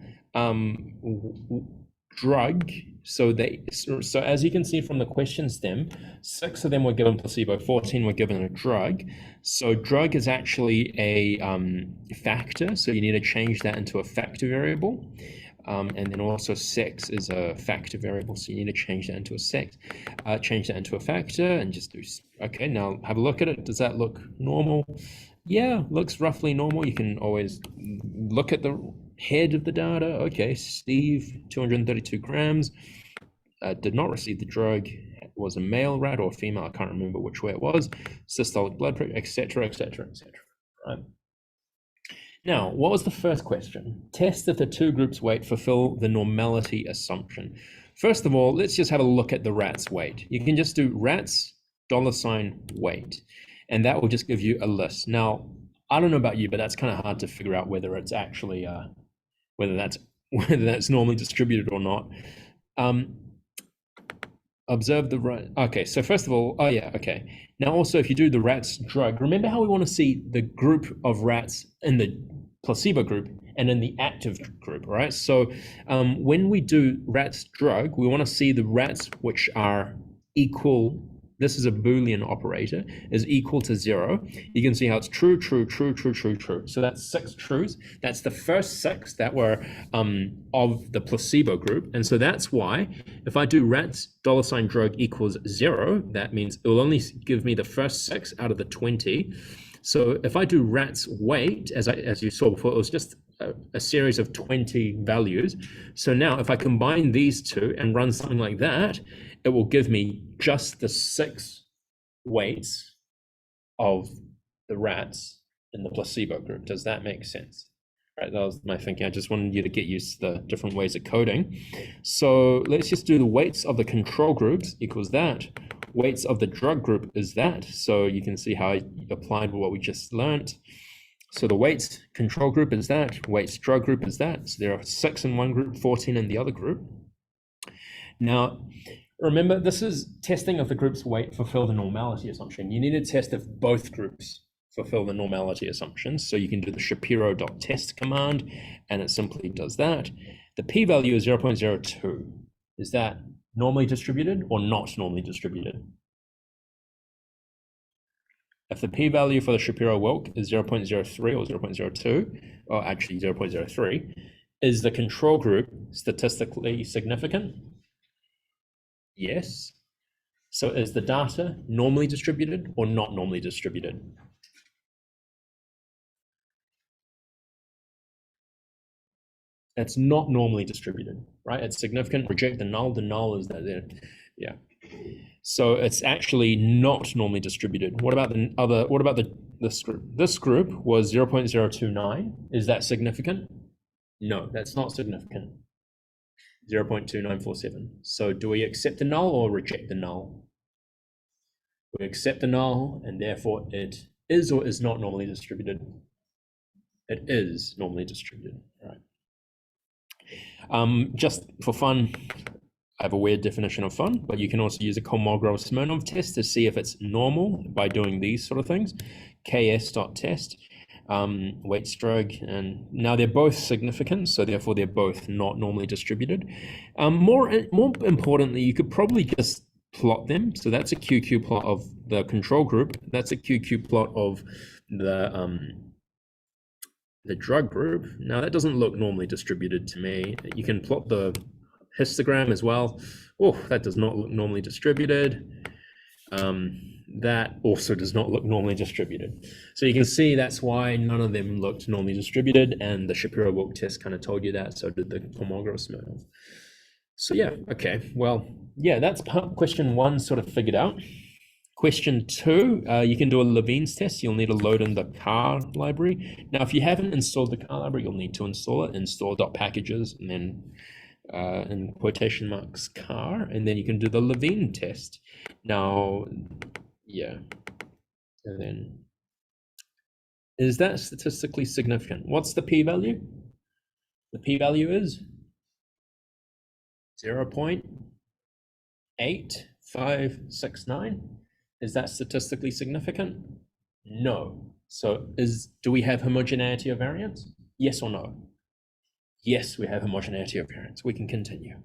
drug, so as you can see from the question stem, 6 of them were given placebo, 14 were given a drug. So drug is actually a factor, so you need to change that into a factor variable. And then also sex is a factor variable, so you need to change that into a factor, and just do, okay, now have a look at it. Does that look normal? Yeah, looks roughly normal. You can always look at the head of the data. Okay, Steve, 232 grams, did not receive the drug, was a male rat or female, I can't remember which way it was, systolic blood pressure, etc., etc., etc. Right. Now, what was the first question? Test if the two groups' weight fulfill the normality assumption. First of all, let's just have a look at the rat's weight. You can just do rats $weight, and that will just give you a list. Now, I don't know about you, but that's kind of hard to figure out whether it's actually whether that's normally distributed or not. Observe the rat. Okay, so first of all, oh yeah, okay. Now also, if you do the rats drug, remember how we want to see the group of rats in the placebo group and in the active group, right? So when we do rats drug, we want to see the rats which are equal. This is a Boolean operator, is equal to 0. You can see how it's true, true, true, true, true, true. So that's 6 truths. That's the first 6 that were of the placebo group. And so that's why if I do rats $drug equals 0, that means it will only give me the first 6 out of the 20. So if I do rats weight, as you saw before, it was just a series of 20 values. So now if I combine these two and run something like that, it will give me just the 6 weights of the rats in the placebo group. Does that make sense? Right, that was my thinking. I just wanted you to get used to the different ways of coding. So let's just do the weights of the control groups equals that. Weights of the drug group is that. So you can see how I applied what we just learned. So the weights control group is that. Weights drug group is that. So there are 6 in one group, 14 in the other group. Now, remember, this is testing if the group's weight fulfill the normality assumption. You need to test if both groups fulfill the normality assumptions. So you can do the Shapiro.test command, and it simply does that. The p-value is 0.02. Is that normally distributed or not normally distributed? If the p-value for the Shapiro-Wilk is 0.03 or 0.02, or actually 0.03, is the control group statistically significant? Yes. So is the data normally distributed or not normally distributed? It's not normally distributed, right? It's significant, reject the null. The null is that, yeah. So it's actually not normally distributed. What about the other, what about this group? This group was 0.029. Is that significant? No, that's not significant. 0.2947. So do we accept the null or reject the null? We accept the null, and therefore it is or is not normally distributed. It is normally distributed, right? Just for fun, I have a weird definition of fun, but you can also use a Kolmogorov-Smirnov test to see if it's normal by doing these sort of things. KS.test, weight stroke, and now they're both significant, so therefore they're both not normally distributed. More importantly, you could probably just plot them. So that's a QQ plot of the control group. That's a QQ plot of the drug group. Now that doesn't look normally distributed to me. You can plot the histogram as well. Oh, that does not look normally distributed. That also does not look normally distributed. So you can see that's why none of them looked normally distributed, and the Shapiro-Wilk test kind of told you that, so did the Kolmogorov-Smirnov. So yeah, okay, well, yeah, that's question 1 sort of figured out. Question 2, you can do a Levine's test. You'll need to load in the car library. Now, if you haven't installed the car library, you'll need to install it, install .packages, and then in quotation marks car, and then you can do the Levine test. Now, yeah, and then is that statistically significant? What's the p-value? The p-value is 0.8569. Is that statistically significant? No. So do we have homogeneity of variance? Yes or no? Yes, we have homogeneity of variance. We can continue.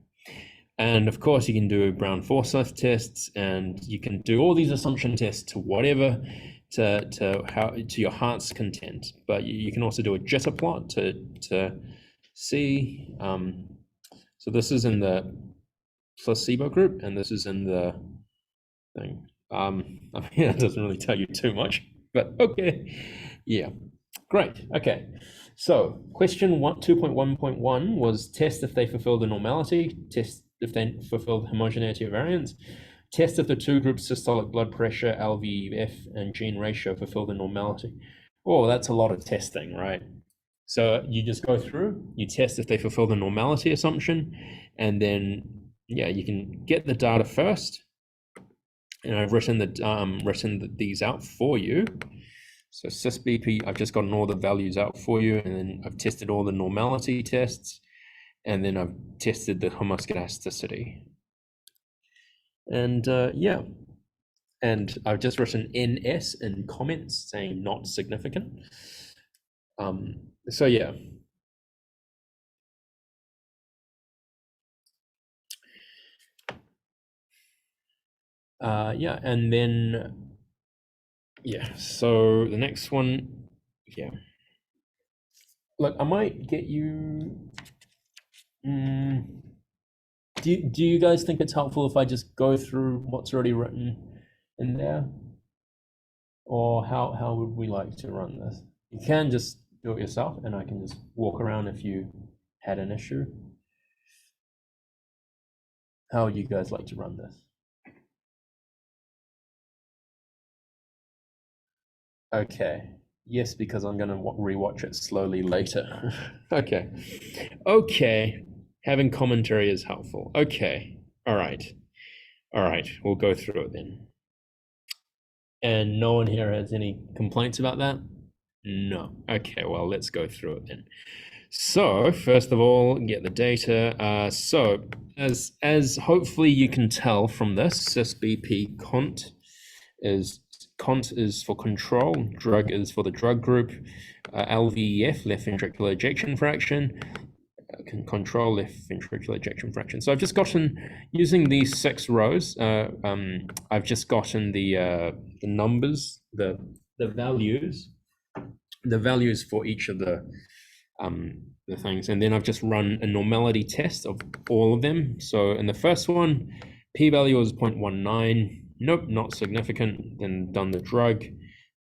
And of course, you can do Brown-Forsyth tests, and you can do all these assumption tests to whatever, to your heart's content. But you can also do a jitter plot to see. So this is in the placebo group, and this is in the thing. I mean, that doesn't really tell you too much, but okay. Yeah, great. Okay. So question 2.1.1 was test if they fulfill the normality, test if they fulfill the homogeneity of variance, test if the two groups systolic blood pressure, LVEF, and gene ratio fulfill the normality. Oh, that's a lot of testing, right? So you just go through, you test if they fulfill the normality assumption, and then, yeah, you can get the data first. And I've written these out for you. So cis-BP, I've just gotten all the values out for you, and then I've tested all the normality tests, and then I've tested the homoscedasticity. And yeah, and I've just written NS in comments saying not significant. So yeah. Yeah, and then, yeah, so the next one, yeah. Look, I might get you, do you guys think it's helpful if I just go through what's already written in there? Or how would we like to run this? You can just do it yourself, and I can just walk around if you had an issue. How would you guys like to run this? Okay. Yes, because I'm going to rewatch it slowly later. Okay. Okay. Having commentary is helpful. Okay. All right. All right. We'll go through it then. And no one here has any complaints about that? No. Okay. Well, let's go through it then. So first of all, get the data. So as hopefully you can tell from this, cis-BP cont is for control, drug is for the drug group, LVEF, left ventricular ejection fraction, control left ventricular ejection fraction. So I've just gotten, using these 6 rows, I've just gotten the numbers, the values for each of the things, and then I've just run a normality test of all of them. So in the first one, p-value is 0.19. Nope, not significant. Then done the drug,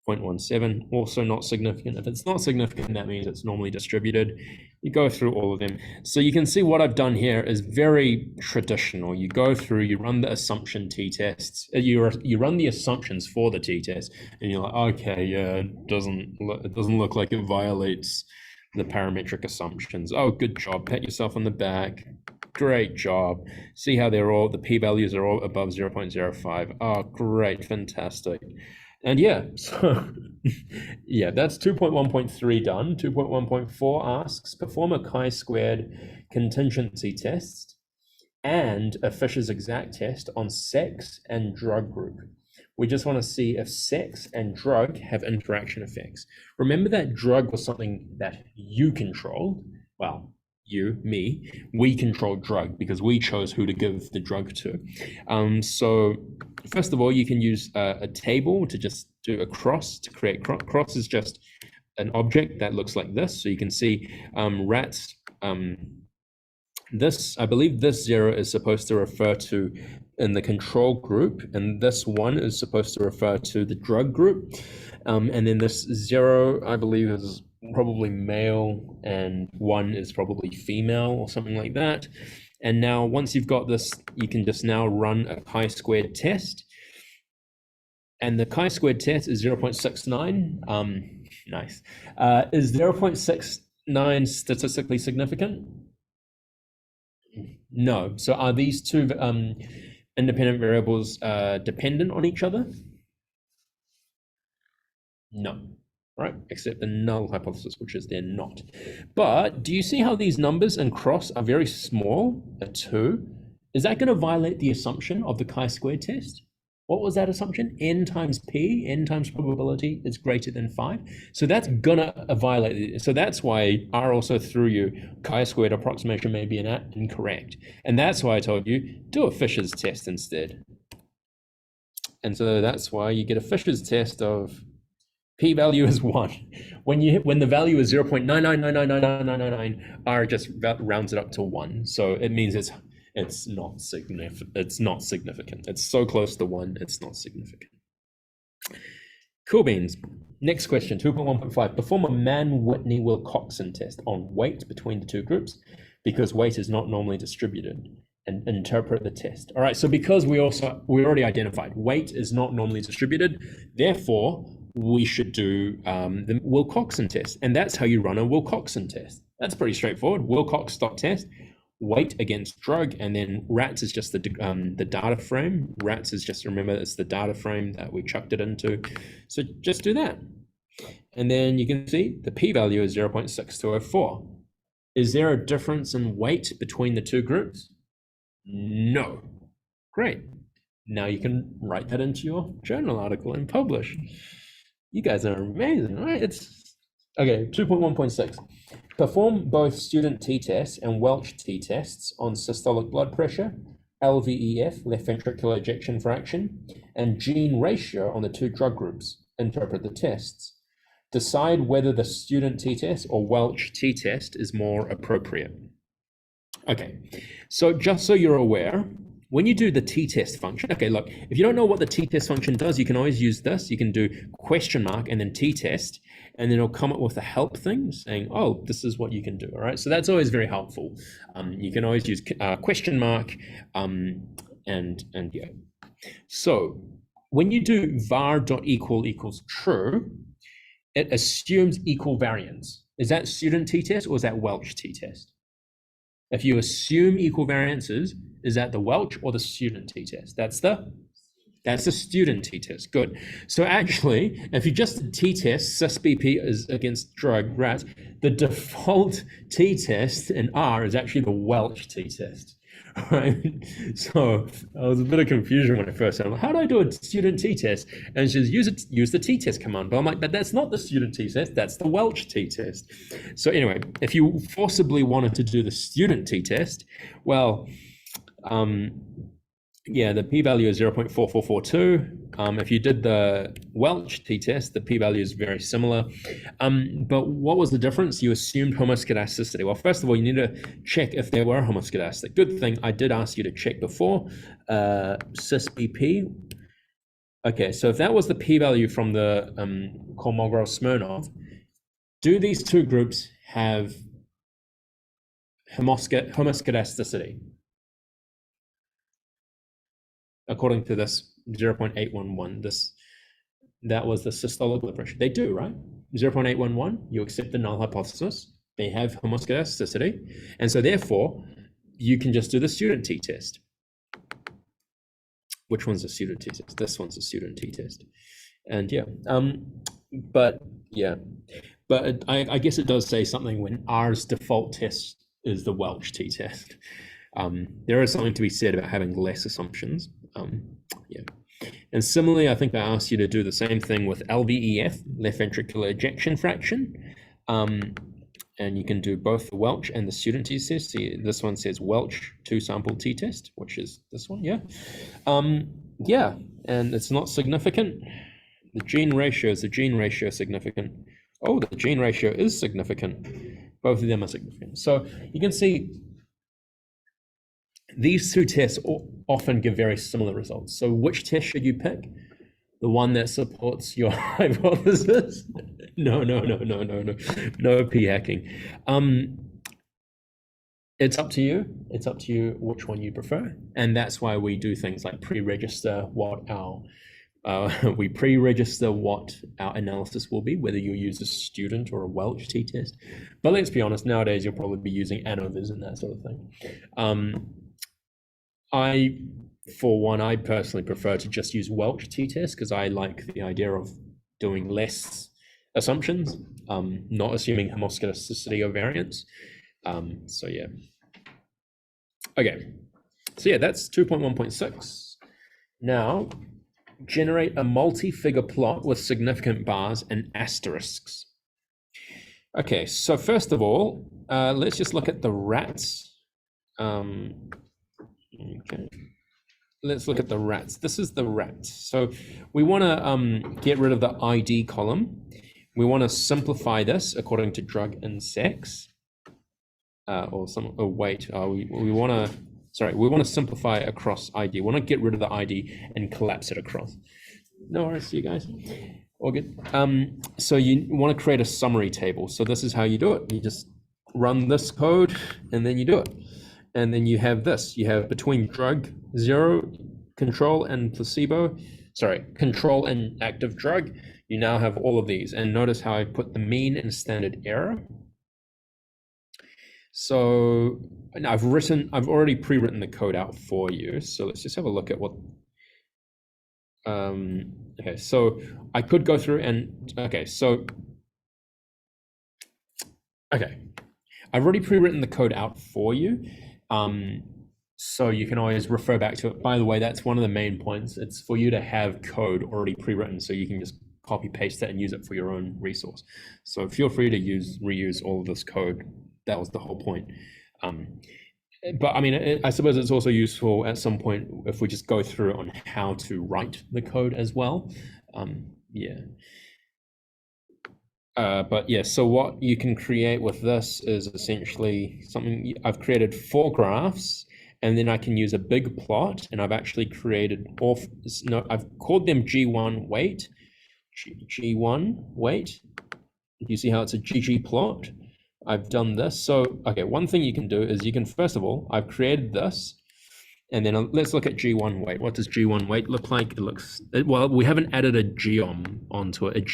0.17, also not significant. If it's not significant, that means it's normally distributed. You go through all of them. So you can see what I've done here is very traditional. You go through, you run the assumption t-tests, you run the assumptions for the t-test, and you're like, okay, yeah, it doesn't look like it violates the parametric assumptions. Oh, good job, pat yourself on the back. Great job. See how they're all, the p-values are all above 0.05. Oh, great, fantastic. And yeah, so yeah, that's 2.1.3 done. 2.1.4 asks, perform a chi-squared contingency test and a Fisher's exact test on sex and drug group. We just want to see if sex and drug have interaction effects. Remember that drug was something that you controlled. Well, you, me, we control drug because we chose who to give the drug to. So first of all, you can use a table to just do a cross to create cross is just an object that looks like this. So you can see rats, this, I believe this 0 is supposed to refer to in the control group, and this 1 is supposed to refer to the drug group. And then this 0, I believe, is probably male, and 1 is probably female or something like that. And now once you've got this, you can just now run a chi-squared test. And the chi-squared test is 0.69. Nice. Is 0.69 statistically significant? No. So are these two independent variables dependent on each other? No. Right, except the null hypothesis, which is they're not. But do you see how these numbers in cross are very small, a 2? Is that going to violate the assumption of the chi-squared test? What was that assumption? N times P, N times probability is greater than 5. So that's gonna violate it. So that's why R also threw you chi-squared approximation may be incorrect. And that's why I told you, do a Fisher's test instead. And so that's why you get a Fisher's test of p-value is 1. When the value is 0.9999999, R just rounds it up to 1. So it means it's not significant. It's not significant. It's so close to 1, it's not significant. Cool beans. Next question, 2.1.5. Perform a Mann-Whitney-Wilcoxon test on weight between the two groups because weight is not normally distributed, and interpret the test. All right, so because we already identified weight is not normally distributed, therefore we should do the Wilcoxon test, and that's how you run a Wilcoxon test. That's pretty straightforward. Wilcox dot test, weight against drug, and then rats is just the data frame. Rats is just, remember, it's the data frame that we chucked it into. So just do that. And then you can see the p-value is 0.6204. Is there a difference in weight between the two groups? No. Great. Now you can write that into your journal article and publish. You guys are amazing, right? It's okay. 2.1.6. Perform both student t-tests and Welch t-tests on systolic blood pressure, LVEF, left ventricular ejection fraction, and gene ratio on the two drug groups. Interpret the tests. Decide whether the student t-test or Welch t-test is more appropriate. Okay, so just so you're aware, when you do the t-test function, okay, look, if you don't know what the t-test function does, you can always use this. You can do question mark and then t-test, and then it'll come up with a help thing saying, oh, this is what you can do, all right? So that's always very helpful. You can always use question mark and yeah. So when you do var.equal equals true, it assumes equal variance. Is that student t-test or is that Welch t-test? If you assume equal variances, is that the Welch or the student t-test? That's the student t-test. Good. So actually, if you just t-test, cis-BP is against drug rats, the default t-test in R is actually the Welch t-test. Right? So I was a bit of confusion when I first said, how do I do a student t-test? And she says, use the t-test command. But I'm like, but that's not the student t-test, that's the Welch t-test. So anyway, if you forcibly wanted to do the student t-test, well, yeah, the p-value is 0.4442. If you did the Welch t-test, the p-value is very similar. But what was the difference? You assumed homoscedasticity. Well, first of all, you need to check if they were homoscedastic. Good thing I did ask you to check before. Cis-BP. Okay, so if that was the p-value from the Kolmogorov-Smirnov, do these two groups have homoscedasticity? According to this 0.811, that was the systolic blood pressure. They do, right? 0.811, you accept the null hypothesis. They have homoscedasticity. And so therefore, you can just do the student t-test. Which one's a student t-test? This one's a student t-test. And yeah, but I guess it does say something when R's default test is the Welch t-test. There is something to be said about having less assumptions. Yeah. And similarly, I think I asked you to do the same thing with LVEF, left ventricular ejection fraction. And you can do both the Welch and the student t-test. See, this one says Welch 2-sample t-test, which is this one, yeah. Yeah, and it's not significant. The gene ratio, is the gene ratio significant? Oh, the gene ratio is significant. Both of them are significant. So you can see these two tests often give very similar results. So which test should you pick? The one that supports your hypothesis? No p-hacking. It's up to you. It's up to you which one you prefer. And that's why we do things like pre-register what our analysis will be, whether you use a student or a Welch t-test. But let's be honest, nowadays you'll probably be using ANOVAs and that sort of thing. For one, I personally prefer to just use Welch t-test because I like the idea of doing less assumptions, not assuming homoscedasticity or variance. So yeah. Okay. So yeah, that's 2.1.6. Now, generate a multi-figure plot with significant bars and asterisks. Okay, so first of all, let's just look at the rats. Okay. Let's look at the rats. This is the rats. So we want to get rid of the ID column. We want to simplify this according to drug and sex, we want to simplify across ID. We want to get rid of the ID and collapse it across. No worries, you guys. All good. So you want to create a summary table. So this is how you do it. You just run this code and then you do it. And then you have this. You have between drug 0, control and placebo, control and active drug, you now have all of these. And notice how I put the mean and standard error. So I've already pre-written the code out for you. So let's just have a look at what, okay, so I could go through and, I've already pre-written the code out for you. So you can always refer back to it. By the way, that's one of the main points. It's for you to have code already pre-written so you can just copy paste that and use it for your own resource. So feel free to reuse all of this code. That was the whole point. But I mean, I suppose it's also useful at some point if we just go through on how to write the code as well. Yeah. But yeah, so what you can create with this is essentially something. I've created 4 graphs, and then I can use a big plot, and I've actually created I've called them G1 weight. G1 weight. You see how it's a GG plot? I've done this. So, okay, one thing you can do is you can, first of all, I've created this, and then let's look at G1 weight. What does G1 weight look like? It looks, well, we haven't added a geom onto it,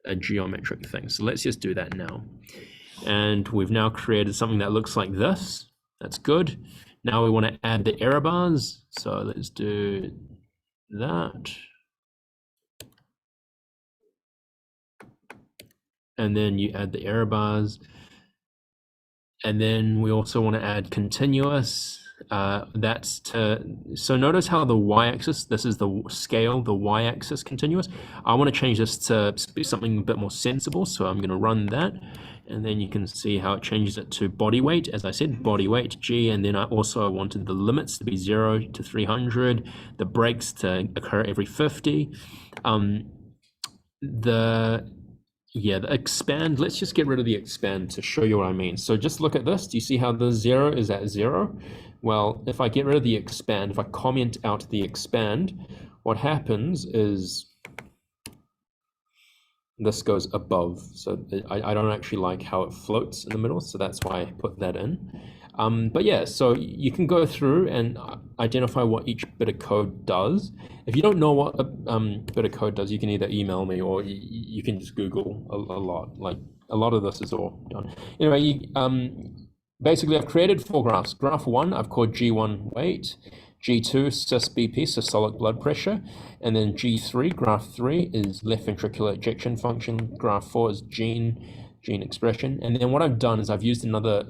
a geometric thing. So let's just do that now. And we've now created something that looks like this. That's good. Now we want to add the error bars. So let's do that. And then you add the error bars. And then we also want to add continuous. So notice how the y-axis, this is the scale, the y-axis continuous. I want to change this to be something a bit more sensible. So I'm going to run that. And then you can see how it changes it to body weight. As I said, body weight, G. And then I also wanted the limits to be 0 to 300, the breaks to occur every 50. The expand, let's just get rid of the expand to show you what I mean. So just look at this. Do you see how the 0 is at 0? Well, if I get rid of the expand, if I comment out the expand, what happens is this goes above. So I don't actually like how it floats in the middle. So that's why I put that in. But yeah, so you can go through and identify what each bit of code does. If you don't know what a bit of code does, you can either email me or you can just Google a lot. Like a lot of this is all done. Anyway, basically I've created 4 graphs. Graph 1 I've called G1 weight, G2 sys-BP, systolic blood pressure, and then G3, graph 3 is left ventricular ejection function, graph 4 is gene expression. And then what I've done is I've used another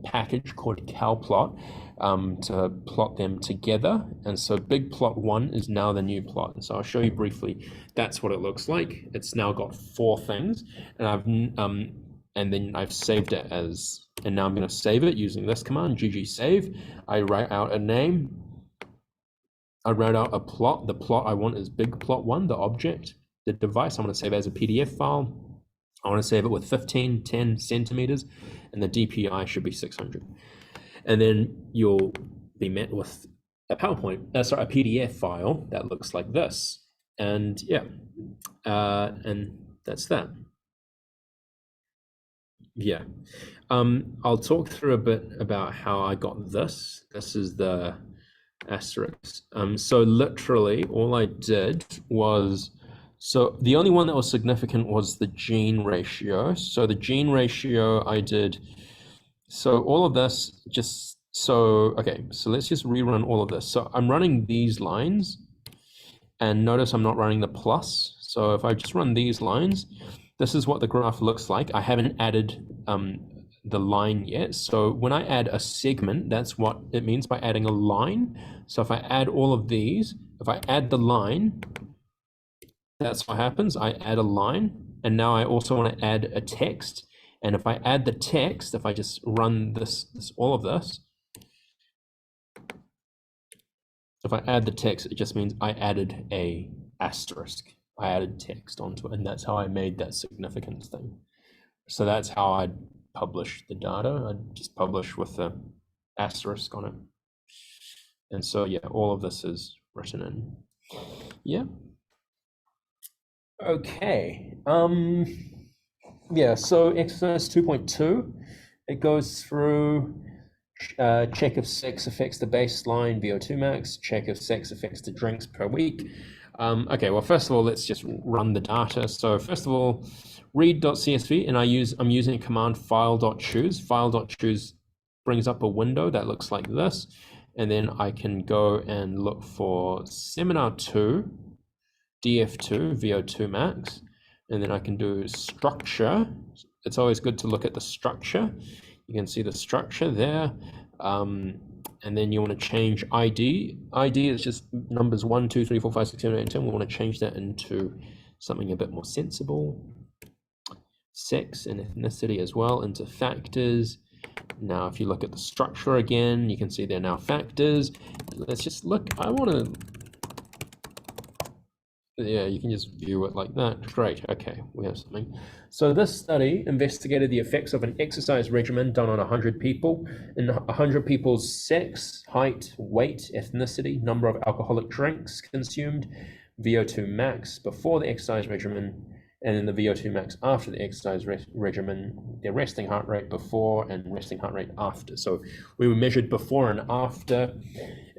package called calplot, to plot them together. And so big plot 1 is now the new plot. And so I'll show you briefly, that's what it looks like. It's now got 4 things, and then I've saved it as, and now I'm going to save it using this command, ggsave. I write out a name. I wrote out a plot. The plot I want is big plot 1, the object. The device I want to save as a PDF file. I want to save it with 10 centimeters, and the DPI should be 600. And then you'll be met with a PDF file that looks like this. And yeah, and that's that. Yeah, I'll talk through a bit about how I got this. This is the asterisk. So literally all I did was, so the only one that was significant was the gene ratio. So the gene ratio I did, so all of this just, so, okay, so let's just rerun all of this. So I'm running these lines, and notice I'm not running the plus. So if I just run these lines, this is what the graph looks like. I haven't added the line yet. So when I add a segment, that's what it means by adding a line. So if I add all of these, if I add the line, that's what happens. I add a line, and now I also want to add a text. And if I add the text, if I just run all of this, if I add the text, it just means I added a asterisk. I added text onto it, and that's how I made that significance thing. So that's how I publish the data. I just publish with the asterisk on it. And so, yeah, all of this is written in. Yeah. Okay. Yeah, so exercise 2.2, it goes through check if sex affects the baseline VO2 max, check if sex affects the drinks per week. Okay, well, first of all, let's just run the data. So first of all, read.csv, and I'm using a command file.choose. File.choose brings up a window that looks like this, and then I can go and look for seminar 2, DF2, VO2 max, and then I can do structure. It's always good to look at the structure. You can see the structure there. And then you want to change ID. ID is just numbers 1, 2, 3, 4, 5, 6, 7, 8, and 10. We want to change that into something a bit more sensible. Sex and ethnicity as well into factors. Now, if you look at the structure again, you can see they're now factors. Let's just look. I want to, yeah, you can just view it like that. Great. Okay, we have something. So this study investigated the effects of an exercise regimen done on 100 people. In 100 people's sex, height, weight, ethnicity, number of alcoholic drinks consumed, VO2 max before the exercise regimen, and then the VO2 max after the exercise regimen, their resting heart rate before and resting heart rate after. So we were measured before and after.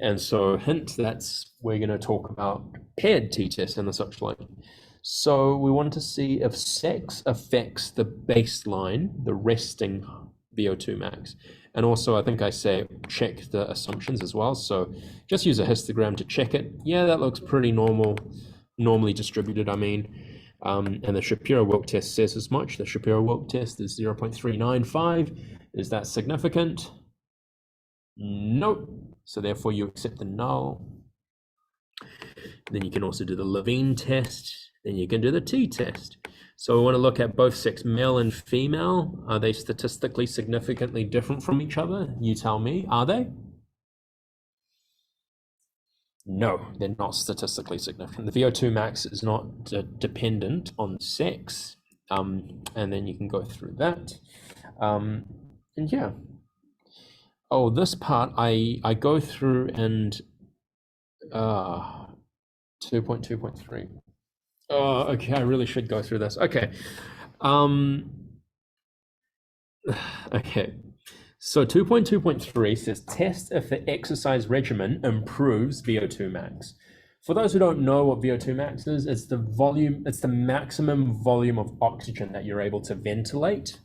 And so hint, we're going to talk about paired t-tests and the such like. So we want to see if sex affects the baseline, the resting VO2 max. And also, I think I say check the assumptions as well. So just use a histogram to check it. Yeah, that looks pretty normal, normally distributed, I mean. And the Shapiro-Wilk test says as much. The Shapiro-Wilk test is 0.395. Is that significant? Nope. So therefore you accept the null. Then you can also do the Levine test. Then you can do the t-test. So we want to look at both sex, male and female. Are they statistically significantly different from each other? You tell me, are they? No, they're not statistically significant. The VO2 max is not dependent on sex. And then you can go through that. And yeah. Oh, this part I go through and 2.2.3. Oh, okay, I really should go through this. Okay. Okay. So 2.2.3 says test if the exercise regimen improves VO2 max. For those who don't know what VO2 max is, it's the volume, it's the maximum volume of oxygen that you're able to ventilate.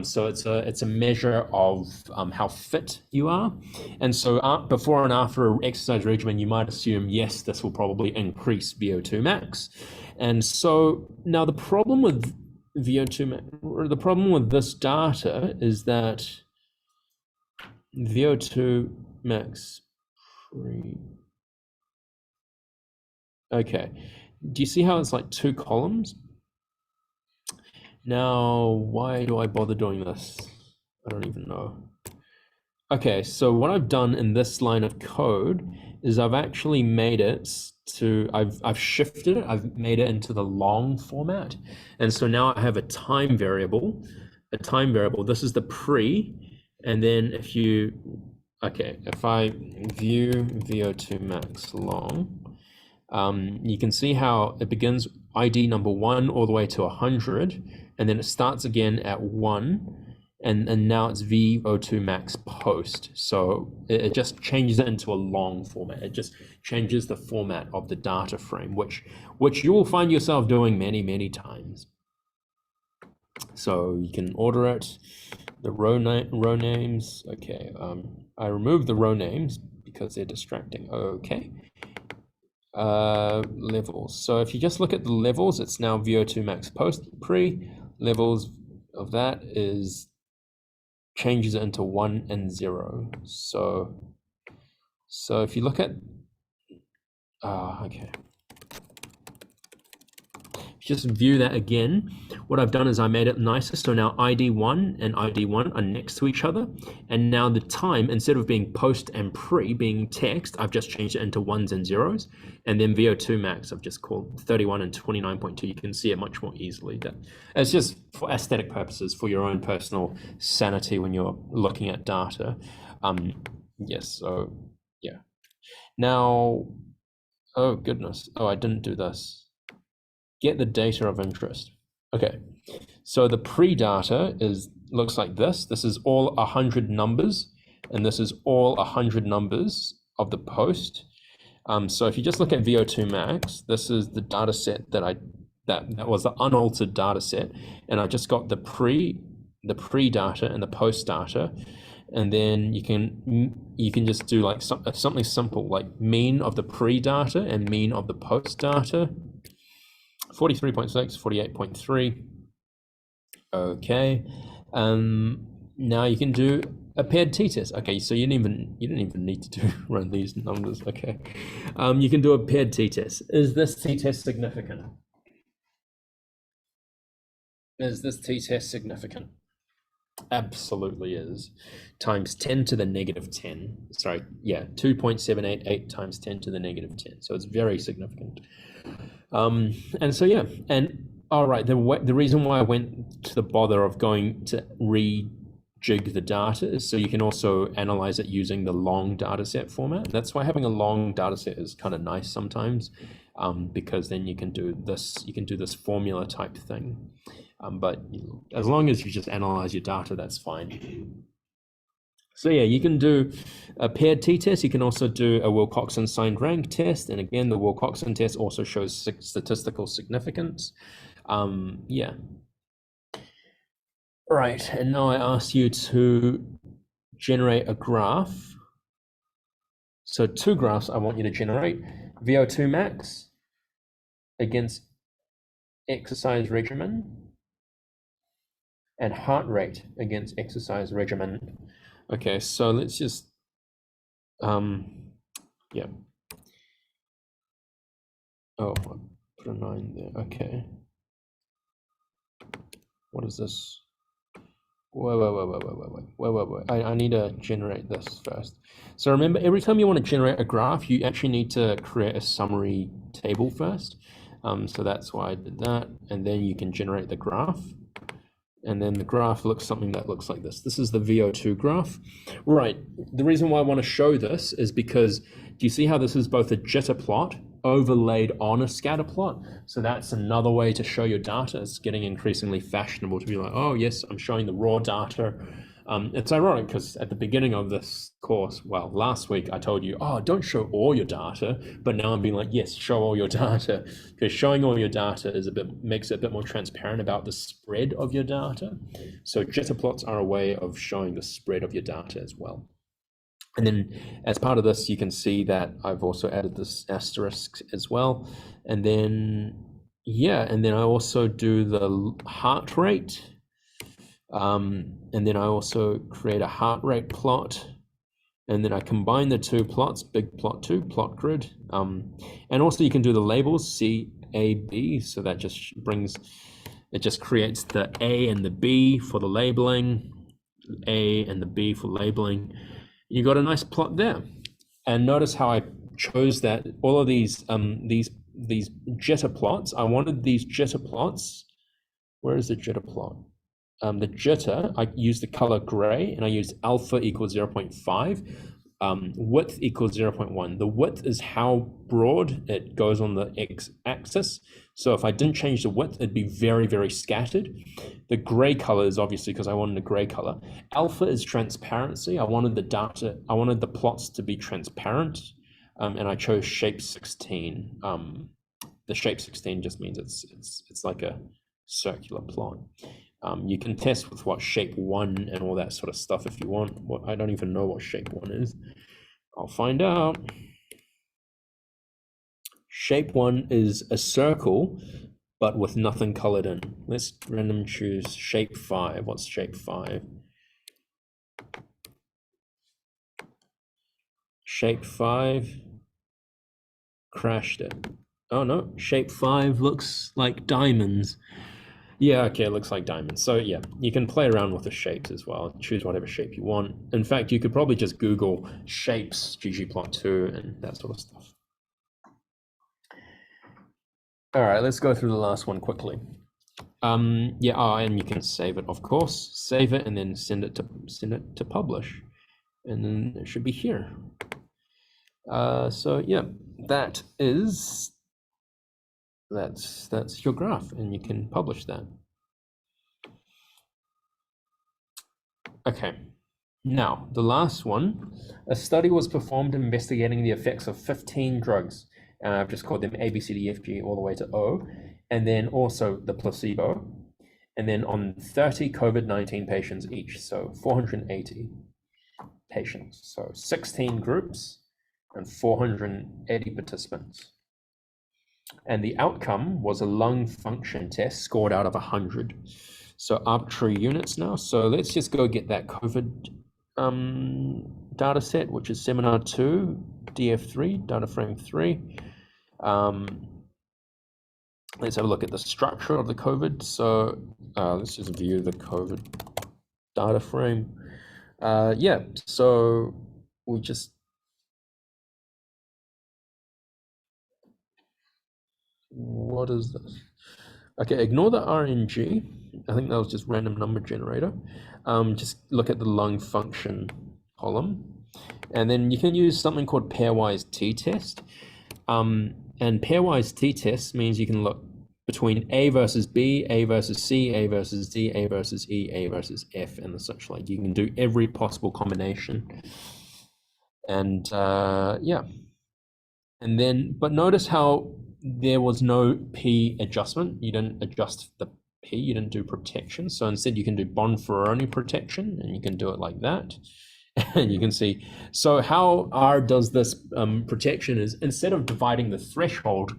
So it's a measure of how fit you are. And so before and after an exercise regimen, you might assume, yes, this will probably increase VO2 max. And so now the problem with VO2 max, or the problem with this data is that VO2, max pre. Okay, do you see how it's like 2 columns? Now, why do I bother doing this? I don't even know. Okay, so what I've done in this line of code is I've actually made it to, I've shifted it, I've made it into the long format. And so now I have a time variable, this is the pre, and then if you, okay, if I view VO2 max long, you can see how it begins ID number 1 all the way to 100, and then it starts again at 1, and now it's VO2 max post. So it just changes it into a long format. It just changes the format of the data frame, which you will find yourself doing many, many times. So you can order it, the row names. Okay, I removed the row names because they're distracting. Okay. Levels. So if you just look at the levels, it's now VO2 max post pre. Levels of that is changes it into 1 and 0. So if you look at okay, just view that again. What I've done is I made it nicer. So now ID1 and ID1 are next to each other. And now the time, instead of being post and pre being text, I've just changed it into 1s and 0s. And then VO2 max, I've just called 31 and 29.2. You can see it much more easily. It's just for aesthetic purposes, for your own personal sanity when you're looking at data. Yes, so yeah. Now, oh goodness. Oh, I didn't do this. Get the data of interest. Okay, so the pre-data looks like this. This is all 100 numbers, and this is all 100 numbers of the post. So if you just look at VO2 max, this is the data set that was the unaltered data set, and I just got the pre-data and the post data, and then you can just do like something simple like mean of the pre-data and mean of the post data. 43.6, 48.3. Okay. Now you can do a paired t-test. Okay, so you didn't even need to run these numbers. Okay. You can do a paired t-test. Is this t-test significant? Is this t-test significant? Absolutely is. Times 10 to the negative 10. Sorry, yeah, 2.788 times 10 to the negative 10. So it's very significant. And so, yeah, and all right, the reason why I went to the bother of going to rejig the data is so you can also analyze it using the long data set format. That's why having a long data set is kind of nice sometimes, because then you can do this formula type thing. But as long as you just analyze your data, that's fine. So yeah, you can do a paired t-test. You can also do a Wilcoxon signed rank test. And again, the Wilcoxon test also shows statistical significance. Yeah. Right, and now I ask you to generate a graph. So 2 graphs I want you to generate. VO2 max against exercise regimen and heart rate against exercise regimen. Okay, so let's just, yeah. Oh, I put a 9 there, okay. What is this? Wait. I need to generate this first. So remember, every time you want to generate a graph, you actually need to create a summary table first. So that's why I did that. And then you can generate the graph. And then the graph looks something that looks like this. This is the VO2 graph. Right, the reason why I want to show this is because, do you see how this is both a jitter plot overlaid on a scatter plot? So that's another way to show your data. It's getting increasingly fashionable to be like, oh yes, I'm showing the raw data. It's ironic because at the beginning of this course, well, last week I told you, oh, don't show all your data, but now I'm being like, yes, show all your data, because showing all your data makes it a bit more transparent about the spread of your data. So jitter plots are a way of showing the spread of your data as well. And then as part of this, you can see that I've also added this asterisk as well. And then, yeah, and then I also do the heart rate. And then I also create a heart rate plot And then I combine the two plots, big plot 2, plot grid. And also you can do the labels, C, A, B. So that just creates the A and the B for the labeling, A and the B for labeling. You got a nice plot there. And notice how I chose that all of these jitter plots. I wanted these jitter plots. Where is the jitter plot? The jitter, I used the color gray, and I used alpha equals 0.5, width equals 0.1. The width is how broad it goes on the x-axis. So if I didn't change the width, it'd be very, very scattered. The gray color is obviously because I wanted a gray color. Alpha is transparency. I wanted the plots to be transparent, and I chose shape 16. The shape 16 just means it's like a circular plot. You can test with what shape 1 and all that sort of stuff if you want. I don't even know what shape 1 is. I'll find out. Shape 1 is a circle, but with nothing colored in. Let's random choose shape 5. What's shape 5? Shape 5 crashed it. Oh no, shape 5 looks like diamonds. Yeah, okay, it looks like diamonds. So yeah, you can play around with the shapes as well. Choose whatever shape you want. In fact, you could probably just Google shapes, ggplot2, and that sort of stuff. All right, let's go through the last one quickly. And you can save it, of course. Save it and then send it to publish. And then it should be here. So yeah, that's your graph, and you can publish that. Okay, now the last one. A study was performed investigating the effects of 15 drugs. I've just called them A, B, C, D, F, G, all the way to O, and then also the placebo, and then on 30 COVID-19 patients each, so 480 patients. So 16 groups and 480 participants. And the outcome was a lung function test scored out of 100. So arbitrary units now. So let's just go get that COVID data set, which is seminar 2, DF3, data frame 3. Let's have a look at the structure of the COVID. So let's just view the COVID data frame. So we just what is this? Okay, ignore the RNG. I think that was just random number generator. Just look at the lung function column. And then you can use something called pairwise t-test. And pairwise t-test means you can look between A versus B, A versus C, A versus D, A versus E, A versus F, and such like. You can do every possible combination. And yeah. And then, but notice how there was no P adjustment. You didn't adjust the P, you didn't do protection. So instead you can do Bonferroni protection, and you can do it like that. And you can see, so how R does this protection is, instead of dividing the threshold,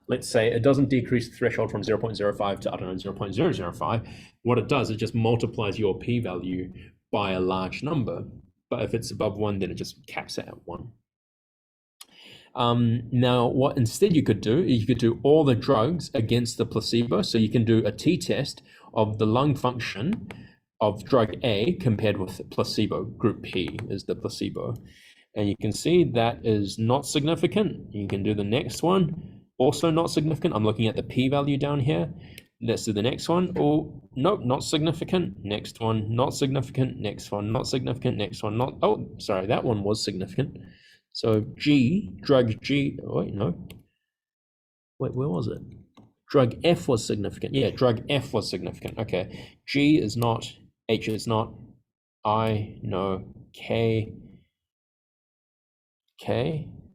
let's say it doesn't decrease the threshold from 0.05 to, I don't know, 0.005. What it does, it just multiplies your P value by a large number. But if it's above 1, then it just caps it at 1. Now, what instead you could do is you could do all the drugs against the placebo. So you can do a t-test of the lung function of drug A compared with placebo. Group P is the placebo. And you can see that is not significant. You can do the next one, also not significant. I'm looking at the P value down here. Let's do the next one. Oh, nope, not significant. Next one, not significant. Next one, not significant. Next one, not, oh, sorry, that one was significant. So G, drug G, oh, wait, no. Wait, where was it? Drug F was significant. Yeah, drug F was significant. Okay, G is not, H is not, I, no, K,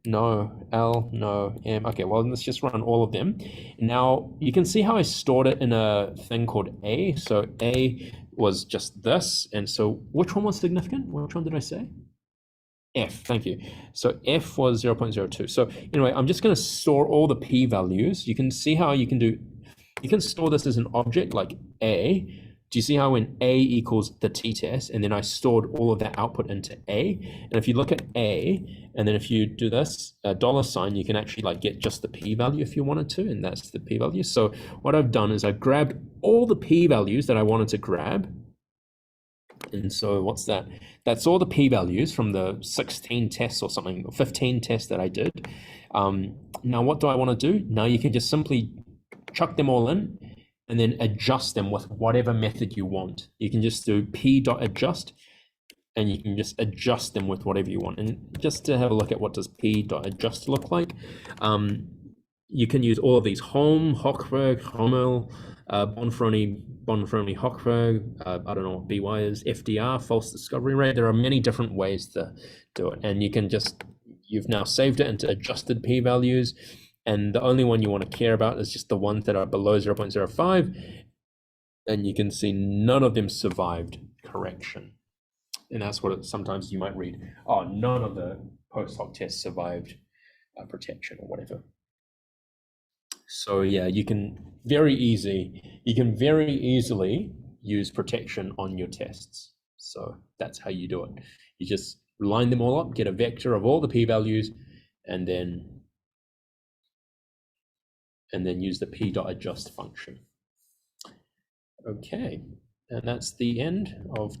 no, L, no, M. Okay, well, let's just run all of them. Now, you can see how I stored it in a thing called A. So A was just this. And so which one was significant? Which one did I say? F, thank you. So F was 0.02. So anyway, I'm just going to store all the P values. You can see how you can store this as an object like A Do you see how when A equals the t-test, and then I stored all of that output into A? And if you look at A, and then if you do this $, you can actually like get just the p-value if you wanted to, and that's the p-value. So what I've done is I've grabbed all the p-values that I wanted to grab. And so what's that? That's all the p-values from the 16 tests or something, or 15 tests that I did. Now, what do I want to do? Now you can just simply chuck them all in and then adjust them with whatever method you want. You can just do p.adjust, and you can just adjust them with whatever you want. And just to have a look at what does p.adjust look like, you can use all of these: Home, Hochberg, Hommel, Bonferroni, Hochberg, I don't know what BY is, FDR, false discovery rate. There are many different ways to do it. And you can just, you've now saved it into adjusted p-values. And the only one you want to care about is just the ones that are below 0.05. And you can see none of them survived correction. And that's what sometimes you might read, oh, none of the post hoc tests survived protection or whatever. So yeah, you can very easily use protection on your tests. So that's how you do it. You just line them all up, get a vector of all the p-values, and then use the p.adjust function. Okay, and that's the end of today's